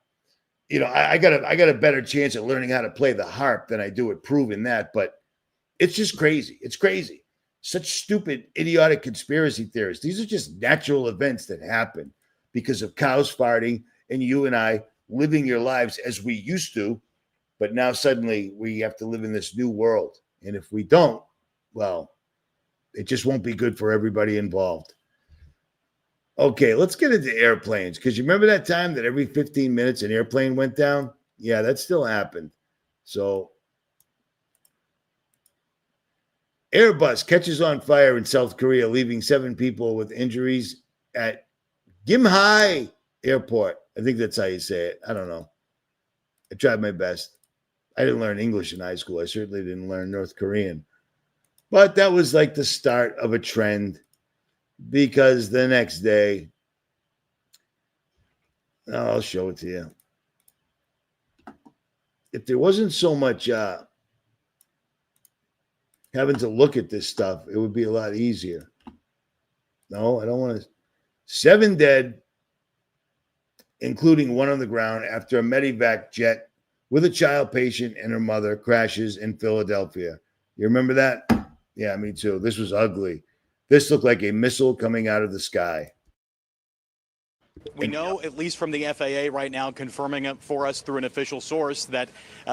Speaker 1: You know, I got a better chance at learning how to play the harp than I do at proving that, but it's just crazy. It's crazy. Such stupid, idiotic conspiracy theories. These are just natural events that happen because of cows farting and you and I living your lives as we used to, but now suddenly we have to live in this new world. And if we don't, well, it just won't be good for everybody involved. Okay, let's get into airplanes, because you remember that time that every 15 minutes an airplane went down? Yeah, that still happened. So Airbus catches on fire in South Korea, leaving 7 people with injuries at Gimhae Airport. I think that's how you say it. I don't know. I tried my best. I didn't learn English in high school. I certainly didn't learn North Korean. But that was like the start of a trend, because the next day, I'll show it to you. If there wasn't so much having to look at this stuff, it would be a lot easier. No, I don't want to. 7 dead, including one on the ground, after a Medivac jet with a child patient and her mother crashes in Philadelphia. You remember that? Yeah, me too. This was ugly. This looked like a missile coming out of the sky.
Speaker 10: We know, at least from the FAA right now, confirming it for us through an official source, that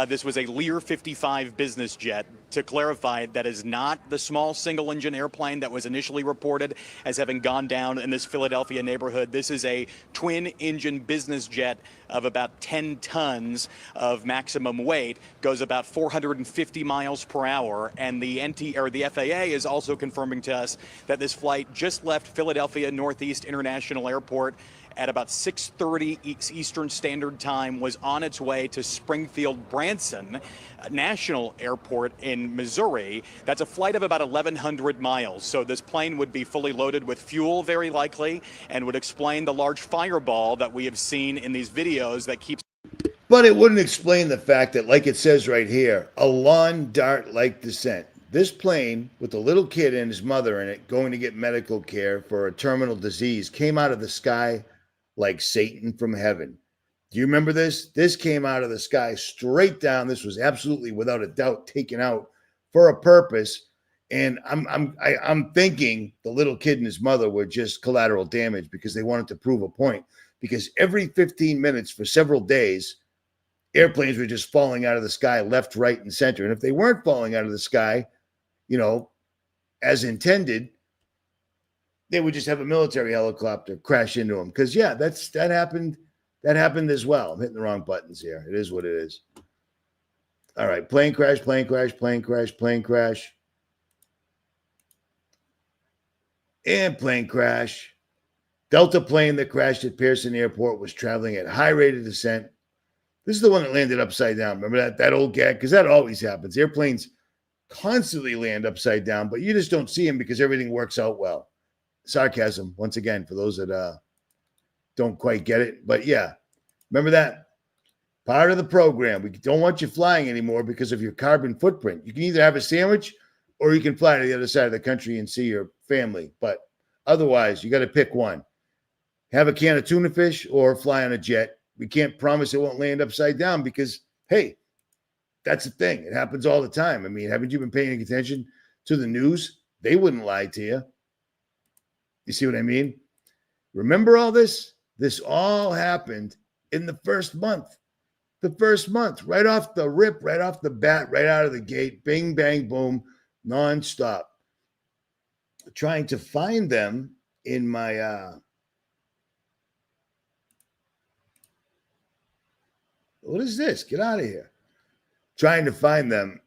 Speaker 10: this was a Lear 55 business jet. To clarify, that is not the small single-engine airplane that was initially reported as having gone down in this Philadelphia neighborhood. This is a twin-engine business jet of about 10 tons of maximum weight, goes about 450 miles per hour, and the FAA is also confirming to us that this flight just left Philadelphia Northeast International Airport at about 6:30 Eastern Standard Time, was on its way to Springfield Branson National Airport in Missouri. That's a flight of about 1,100 miles. So this plane would be fully loaded with fuel, very likely, and would explain the large fireball that we have seen in these videos that keeps.
Speaker 1: But it wouldn't explain the fact that, like it says right here, a lawn dart-like descent. This plane, with a little kid and his mother in it going to get medical care for a terminal disease, came out of the sky like Satan from heaven. Do you remember this? This came out of the sky straight down. This was absolutely, without a doubt, taken out for a purpose. And I'm thinking the little kid and his mother were just collateral damage because they wanted to prove a point. Because every 15 minutes for several days, airplanes were just falling out of the sky left, right, and center. And if they weren't falling out of the sky, you know, as intended, they would just have a military helicopter crash into them. Because, yeah, that happened That happened as well. I'm hitting the wrong buttons here. It is what it is. All right. Plane crash, plane crash, plane crash, plane crash. And plane crash. Delta plane that crashed at Pearson Airport was traveling at high rate of descent. This is the one that landed upside down. Remember that old gag? Because that always happens. Airplanes constantly land upside down, but you just don't see them because everything works out well. Sarcasm, once again, for those that don't quite get it. But yeah, remember that? Part of the program. We don't want you flying anymore because of your carbon footprint. You can either have a sandwich or you can fly to the other side of the country and see your family. But otherwise, you got to pick one. Have a can of tuna fish or fly on a jet. We can't promise it won't land upside down because, hey, that's the thing. It happens all the time. I mean, haven't you been paying attention to the news? They wouldn't lie to you. You see what I mean? Remember all this? This all happened in the first month. The first month, right off the rip, right off the bat, right out of the gate, bing, bang, boom, nonstop. Trying to find them in my what is this? Get out of here. Trying to find them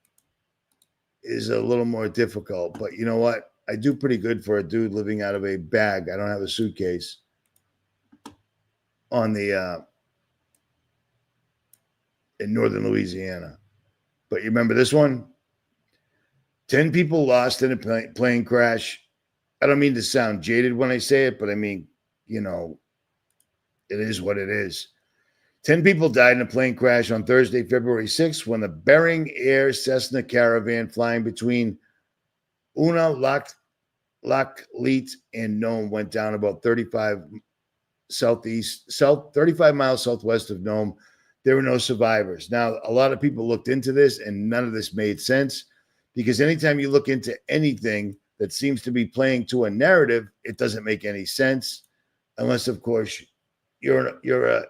Speaker 1: is a little more difficult, but you know what? I do pretty good for a dude living out of a bag. I don't have a suitcase on the in northern Louisiana. But you remember this one? 10 people lost in a plane crash. I don't mean to sound jaded when I say it, but I mean, you know, it is what it is. 10 people died in a plane crash on Thursday, February 6th, when the Bering Air Cessna Caravan flying between Unalakleet and Nome went down about 35 miles southwest of Nome. There were no survivors. Now, a lot of people looked into this, and none of this made sense because anytime you look into anything that seems to be playing to a narrative, it doesn't make any sense, unless, of course, you're a.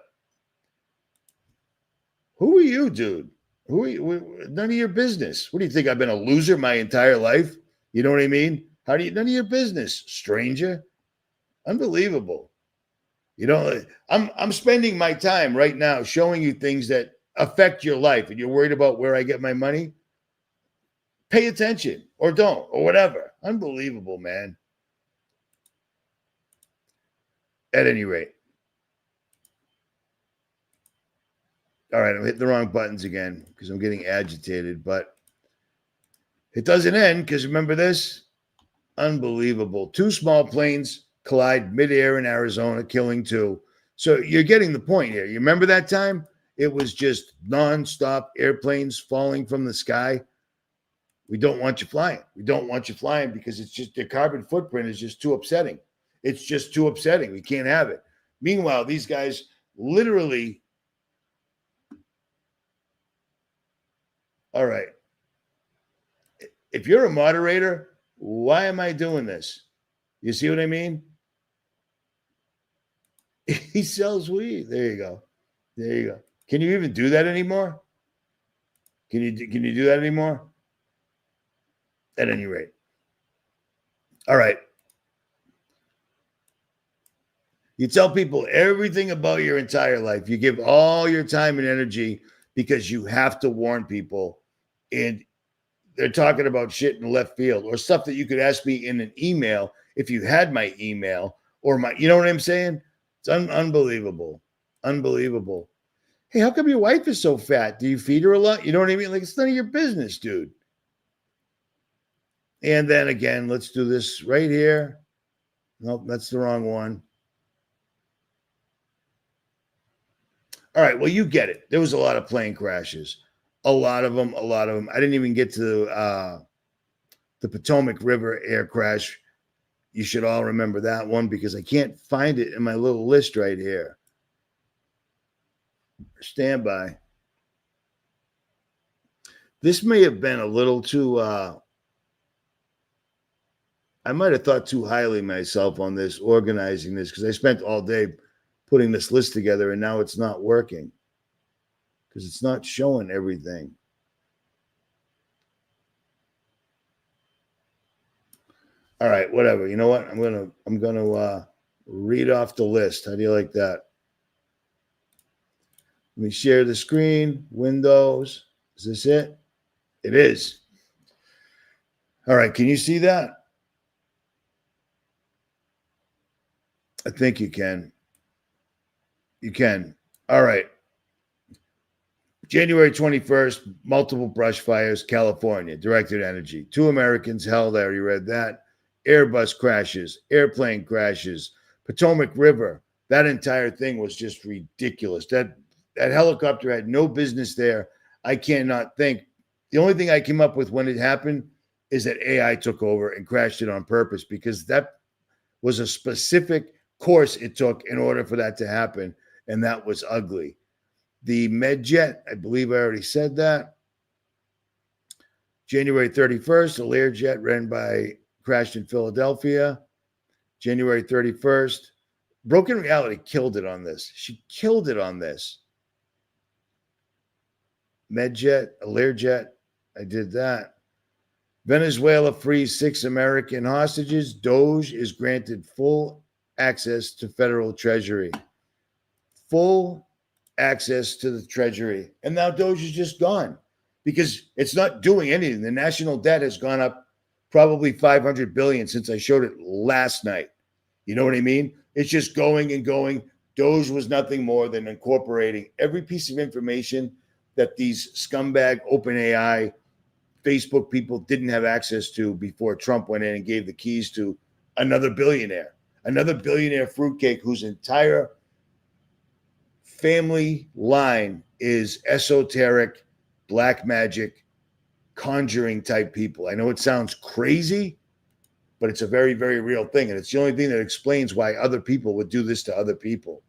Speaker 1: Who are you, dude? Who are you? None of your business. What do you think? I've been a loser my entire life. You know what I mean? None of your business, stranger. Unbelievable. You know, I'm spending my time right now showing you things that affect your life, and you're worried about where I get my money. Pay attention, or don't, or whatever. Unbelievable, man. At any rate. All right, I'm hitting the wrong buttons again because I'm getting agitated, but it doesn't end because remember this? Unbelievable. 2 small planes collide midair in Arizona, killing 2. So you're getting the point here. You remember that time? It was just nonstop airplanes falling from the sky. We don't want you flying. We don't want you flying because it's just the carbon footprint is just too upsetting. It's just too upsetting. We can't have it. Meanwhile, these guys literally. All right. If you're a moderator, why am I doing this? You see what I mean? He sells weed. There you go. There you go. Can you even do that anymore? Can you do that anymore? At any rate. All right. You tell people everything about your entire life. You give all your time and energy because you have to warn people. And they're talking about shit in left field or stuff that you could ask me in an email if you had my email or my, you know what I'm saying? It's unbelievable. Unbelievable. Hey, how come your wife is so fat? Do you feed her a lot? You know what I mean? Like, it's none of your business, dude. And then again, let's do this right here. Nope, that's the wrong one. All right, well, you get it. There was a lot of plane crashes. A lot of them. I didn't even get to the Potomac River air crash. You should all remember that one because I can't find it in my little list right here. Stand by. This may have been a little too, I might have thought too highly of myself on this, organizing this, because I spent all day putting this list together and now it's not working because it's not showing everything. All right, whatever. You know what? I'm gonna read off the list. How do you like that? Let me share the screen. Windows. Is this it? It is. All right. Can you see that? I think you can. You can. All right. January 21st, multiple brush fires, California, directed energy. 2 Americans held, I already read that. Airbus crashes, airplane crashes, Potomac River. That entire thing was just ridiculous. That helicopter had no business there. I cannot think. The only thing I came up with when it happened is that AI took over and crashed it on purpose, because that was a specific course it took in order for that to happen, and that was ugly. The Medjet, I believe I already said that. January 31st, a Learjet crashed in Philadelphia. January 31st. Broken Reality killed it on this. She killed it on this. Medjet, a Learjet, I did that. Venezuela frees 6 American hostages. Doge is granted full access to federal treasury. Full access to the treasury. And now Doge is just gone because it's not doing anything. The national debt has gone up probably 500 billion since I showed it last night. You know what I mean? It's just going and going. Doge was nothing more than incorporating every piece of information that these scumbag OpenAI Facebook people didn't have access to before Trump went in and gave the keys to another billionaire fruitcake whose entire family line is esoteric, black magic, conjuring type people. I know it sounds crazy, but it's a very, very real thing. And it's the only thing that explains why other people would do this to other people.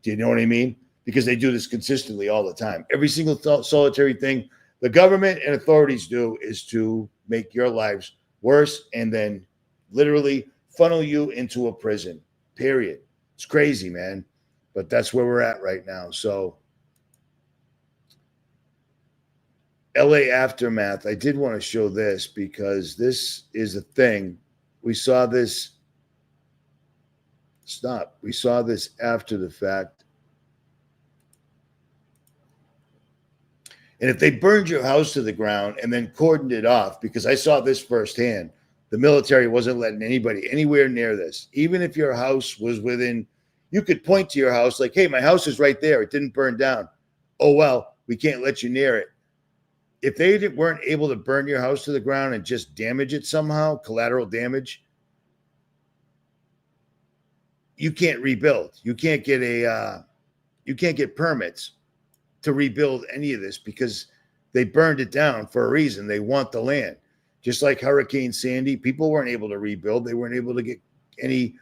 Speaker 1: Do you know what I mean? Because they do this consistently all the time. Every single solitary thing the government and authorities do is to make your lives worse and then literally funnel you into a prison, period. It's crazy, man. But that's where we're at right now. So LA aftermath. I did want to show this because this is a thing. We saw this. Stop. We saw this after the fact. And if they burned your house to the ground and then cordoned it off, because I saw this firsthand, the military wasn't letting anybody anywhere near this. Even if your house was within, you could point to your house like, hey, my house is right there. It didn't burn down. Oh, well, we can't let you near it. If they weren't able to burn your house to the ground and just damage it somehow, collateral damage, you can't rebuild. You can't get permits to rebuild any of this because they burned it down for a reason. They want the land. Just like Hurricane Sandy, people weren't able to rebuild. They weren't able to get any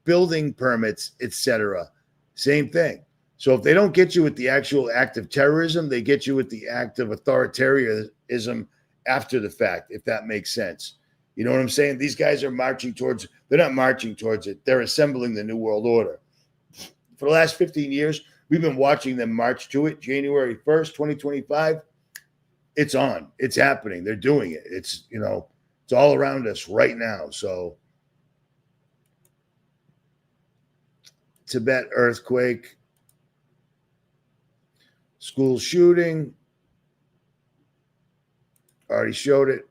Speaker 1: building permits, etc. Same thing. So if they don't get you with the actual act of terrorism, they get you with the act of authoritarianism after the fact, if that makes sense. You know what I'm saying? These guys are marching towards, they're not marching towards it. They're assembling the New World Order. For the last 15 years, we've been watching them march to it. January 1st, 2025, it's on. It's happening. They're doing it. It's, you know, it's all around us right now. So Tibet earthquake, school shooting, already showed it.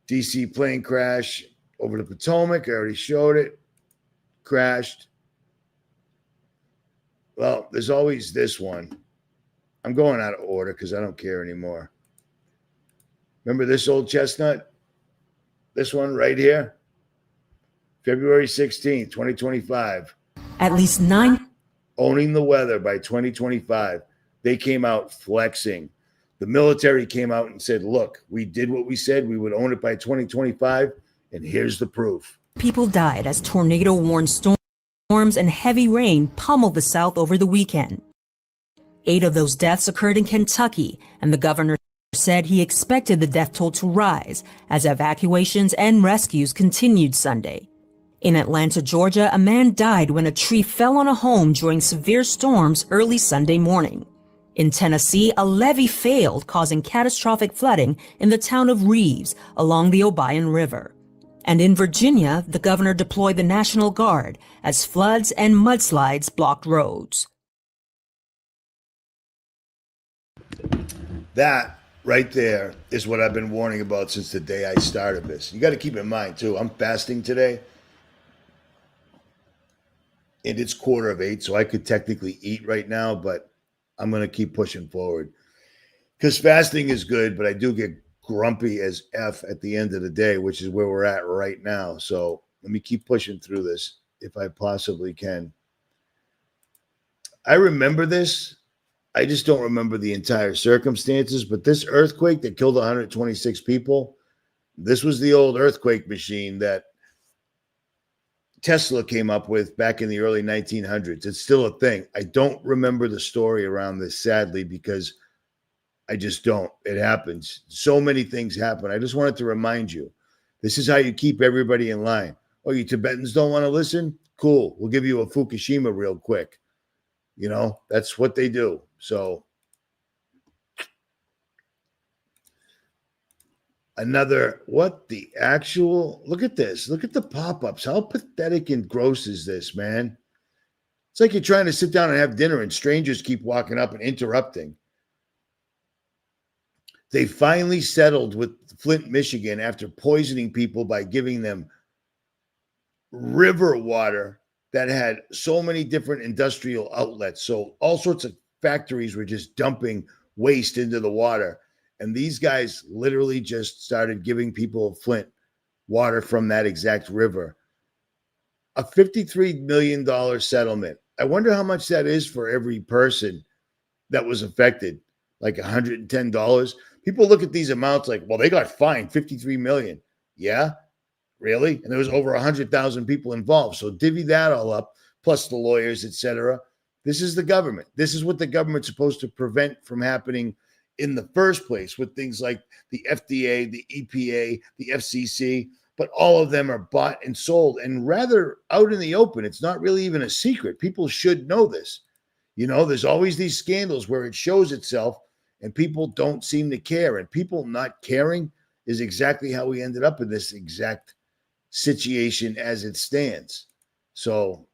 Speaker 1: DC plane crash over the Potomac, I already showed it. Crashed. Well, there's always this one. I'm going out of order because I don't care anymore. Remember this old chestnut? This one right here? February 16th, 2025.
Speaker 11: At least 9.
Speaker 1: Owning the weather by 2025. They came out flexing. The military came out and said, look, we did what we said. We would own it by 2025. And here's the proof.
Speaker 11: People died as tornado-warned storms and heavy rain pummeled the South over the weekend. 8 of those deaths occurred in Kentucky, and the governor said he expected the death toll to rise as evacuations and rescues continued Sunday. In Atlanta, Georgia, a man died when a tree fell on a home during severe storms early Sunday morning. In Tennessee, a levee failed, causing catastrophic flooding in the town of Reeves along the Obion River. And in Virginia, the governor deployed the National Guard as floods and mudslides blocked roads.
Speaker 1: That right there is what I've been warning about since the day I started this. You got to keep in mind, too, I'm fasting today. And it's 7:45, so I could technically eat right now, but I'm going to keep pushing forward. Because fasting is good, but I do get grumpy as F at the end of the day, which is where we're at right now. So let me keep pushing through this if I possibly can. I remember this. I just don't remember the entire circumstances, but this earthquake that killed 126 people, this was the old earthquake machine that Tesla came up with back in the early 1900s. It's still a thing. I don't remember the story around this, sadly, because I just don't. It happens. So many things happen. I just wanted to remind you, this is how you keep everybody in line. Oh, you Tibetans don't want to listen? Cool. We'll give you a Fukushima real quick. You know, that's what they do. So what the actual, look at this. Look at the pop-ups. How pathetic and gross is this, man? It's like you're trying to sit down and have dinner and strangers keep walking up and interrupting. They finally settled with Flint, Michigan after poisoning people by giving them river water that had so many different industrial outlets. So all sorts of factories were just dumping waste into the water. And these guys literally just started giving people of Flint water from that exact river. A $53 million settlement. I wonder how much that is for every person that was affected. Like $110. People look at these amounts like, well, they got fined $53 million. Yeah, really? And there was over 100,000 people involved. So divvy that all up, plus the lawyers, etc. This is the government. This is what the government's supposed to prevent from happening in the first place with things like the FDA, the EPA, the FCC. But all of them are bought and sold and rather out in the open. It's not really even a secret. People should know this. You know, there's always these scandals where it shows itself and people don't seem to care. And people not caring is exactly how we ended up in this exact situation as it stands. So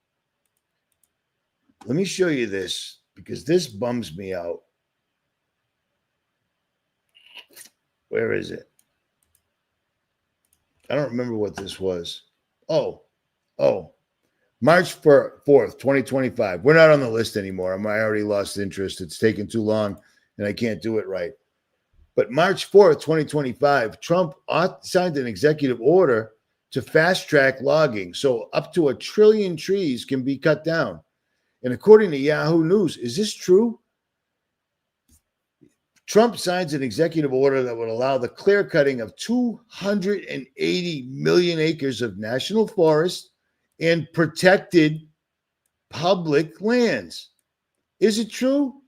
Speaker 1: let me show you this because this bums me out. Where is it? I don't remember what this was. Oh, March 4th, 2025. We're not on the list anymore. I already lost interest. It's taken too long and I can't do it right. But March 4th, 2025, Trump signed an executive order to fast track logging. So up to 1 trillion trees can be cut down. And according to Yahoo News, is this true? Trump signs an executive order that would allow the clear cutting of 280 million acres of national forest and protected public lands. Is it true?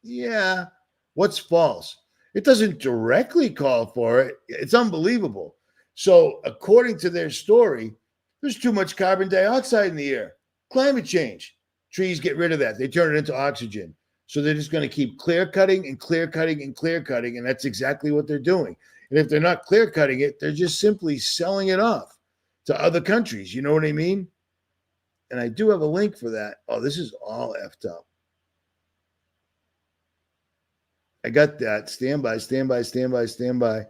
Speaker 1: Yeah. What's false? It doesn't directly call for it. It's unbelievable. So according to their story, there's too much carbon dioxide in the air. Climate change. Trees get rid of that. They turn it into oxygen. So they're just going to keep clear cutting and clear cutting and clear cutting. And that's exactly what they're doing. And if they're not clear cutting it, they're just simply selling it off to other countries. You know what I mean? And I do have a link for that. Oh, this is all effed up. I got that. Stand by, stand by, stand by, stand by.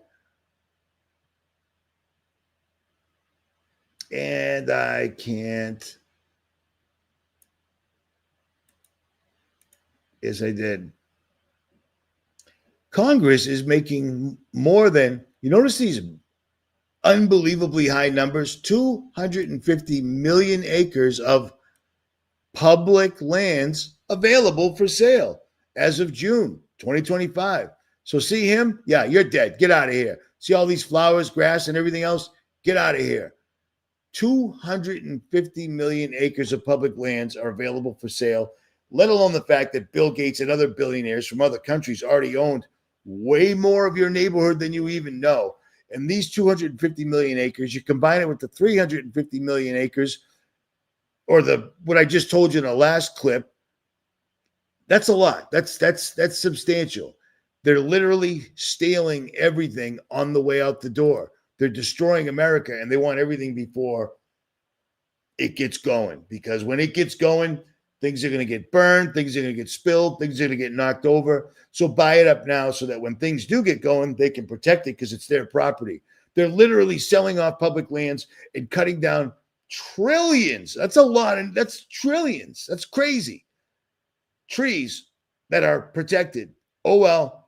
Speaker 1: And I can't. Yes, I did. Congress is making more than, you notice these unbelievably high numbers, 250 million acres of public lands available for sale as of June 2025. So see him? Yeah, you're dead. Get out of here. See all these flowers, grass, and everything else? Get out of here. 250 million acres of public lands are available for sale, let alone the fact that Bill Gates and other billionaires from other countries already owned way more of your neighborhood than you even know. And these 250 million acres, you combine it with the 350 million acres, or what I just told you in the last clip, that's a lot. That's substantial. They're literally stealing everything on the way out the door. They're destroying America, and they want everything before it gets going. Because when it gets going, Things are going to get burned. Things are going to get spilled. Things are going to get knocked over. So buy it up now so that when things do get going, they can protect it because it's their property. They're literally selling off public lands and cutting down trillions. That's a lot. And that's trillions. That's crazy. Trees that are protected. Oh, well,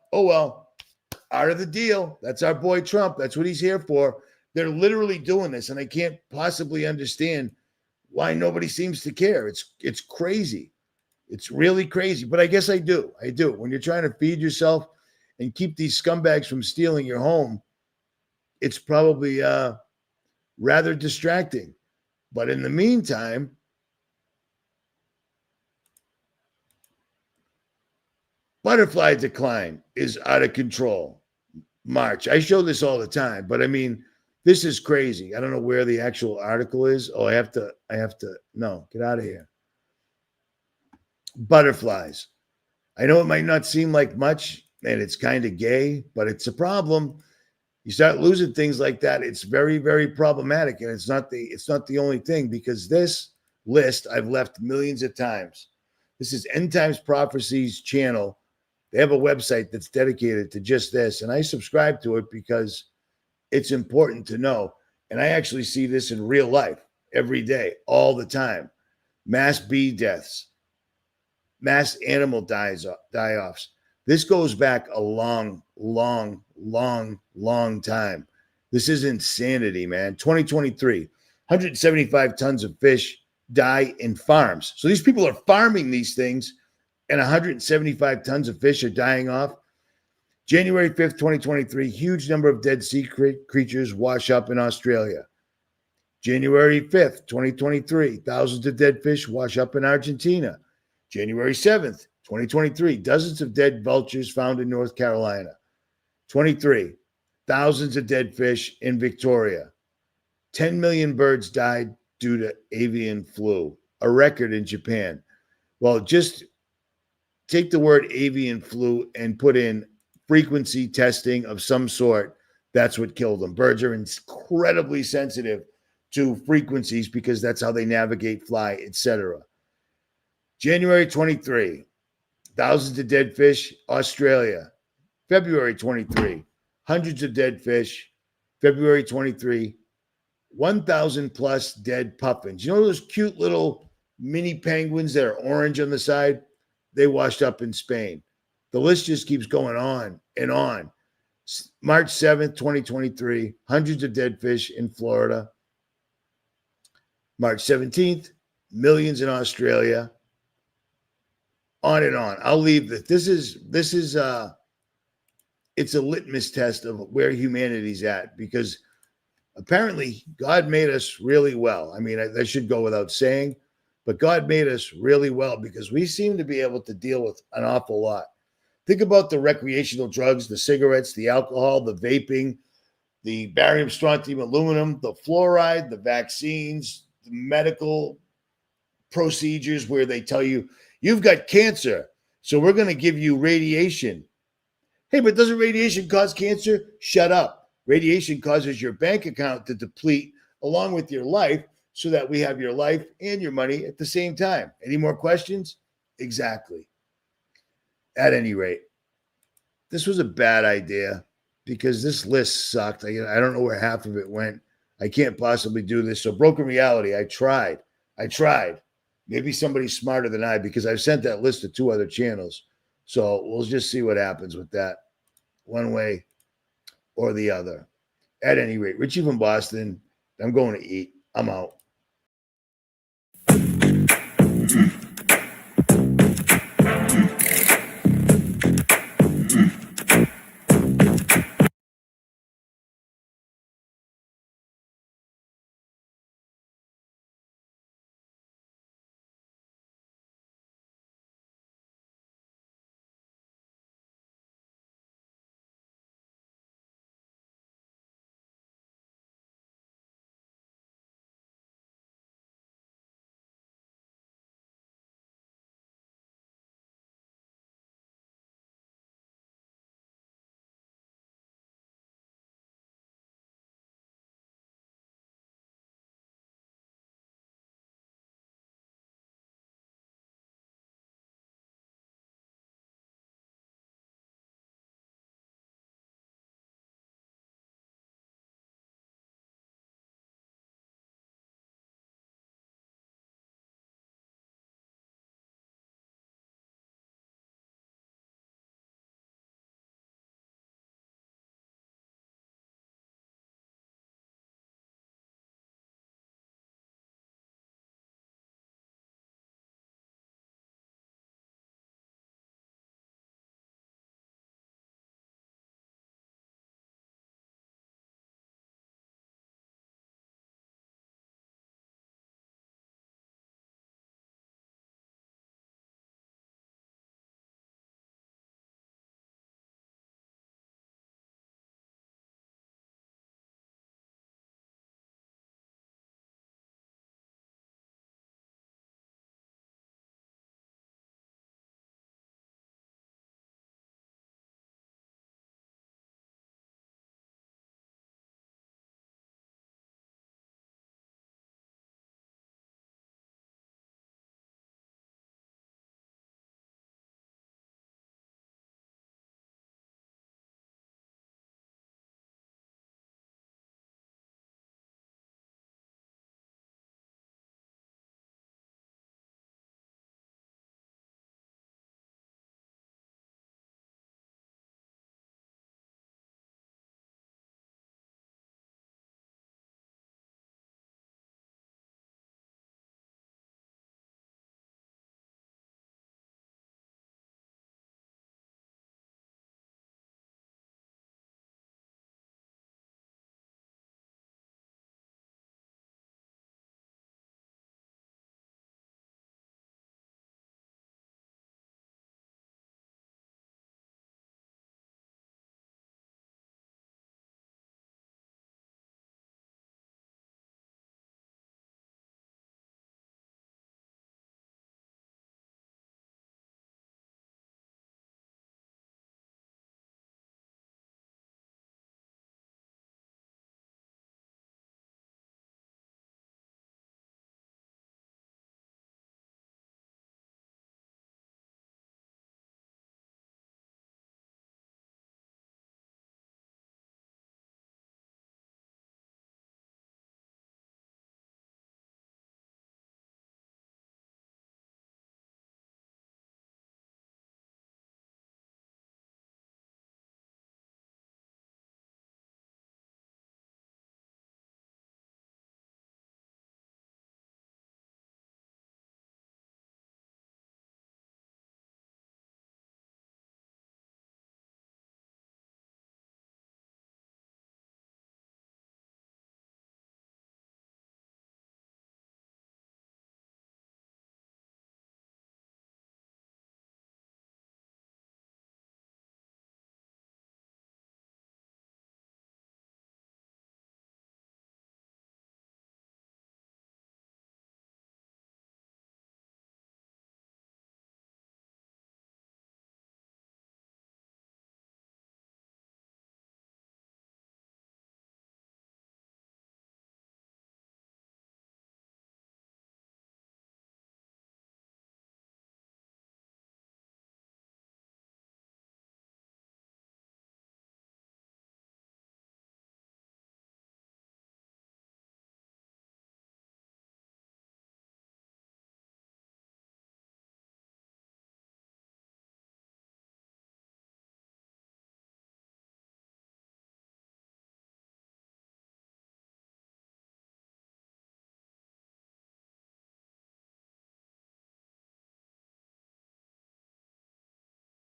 Speaker 1: out of the deal. That's our boy Trump. That's what he's here for. They're literally doing this. And I can't possibly understand why nobody seems to care. It's crazy. It's really crazy. But I guess I do. When you're trying to feed yourself and keep these scumbags from stealing your home, it's probably rather distracting. But in the meantime, butterfly decline is out of control. March. I show this all the time, but I mean, this is crazy. I don't know where the actual article is. Oh, I have to, no, get out of here. Butterflies. I know it might not seem like much and it's kind of gay, but it's a problem. You start losing things like that, it's very, very problematic. And it's not the only thing, because this list I've left millions of times. This is End Times Prophecies channel. They have a website that's dedicated to just this. And I subscribe to it because it's important to know. And I actually see this in real life every day, all the time. Mass bee deaths, mass animal die-offs. This goes back a long time. This is insanity, man. 2023, 175 tons of fish die in farms. So these people are farming these things, and 175 tons of fish are dying off. January 5th, 2023, huge number of dead sea creatures wash up in Australia. January 5th, 2023, thousands of dead fish wash up in Argentina. January 7th, 2023, dozens of dead vultures found in North Carolina. 23, thousands of dead fish in Victoria. 10 million birds died due to avian flu, a record in Japan. Well, just take the word avian flu and put in frequency testing of some sort. That's what killed them. Birds are incredibly sensitive to frequencies because that's how they navigate, fly, etc. January 23, thousands of dead fish, Australia. February 23, hundreds of dead fish. February 23, 1,000 plus dead puffins. You know those cute little mini penguins that are orange on the side? They washed up in Spain. The list just keeps going on and on. March 7th, 2023, hundreds of dead fish in Florida. March 17th, millions in Australia. On and on. I'll leave that. This is it's a litmus test of where humanity's at, because apparently God made us really well. I mean, that should go without saying, but God made us really well because we seem to be able to deal with an awful lot. Think about the recreational drugs, the cigarettes, the alcohol, the vaping, the barium, strontium, aluminum, the fluoride, the vaccines, the medical procedures where they tell you, you've got cancer, so we're going to give you radiation. Hey, but doesn't radiation cause cancer? Shut up. Radiation causes your bank account to deplete along with your life so that we have your life and your money at the same time. Any more questions? Exactly. At any rate, this was a bad idea because this list sucked. I don't know where half of it went. I can't possibly do this. So Broken Reality, I tried. Maybe somebody's smarter than I, because I've sent that list to 2 other channels. So we'll just see what happens with that, one way or the other. At any rate, Richie from Boston, I'm going to eat. I'm out.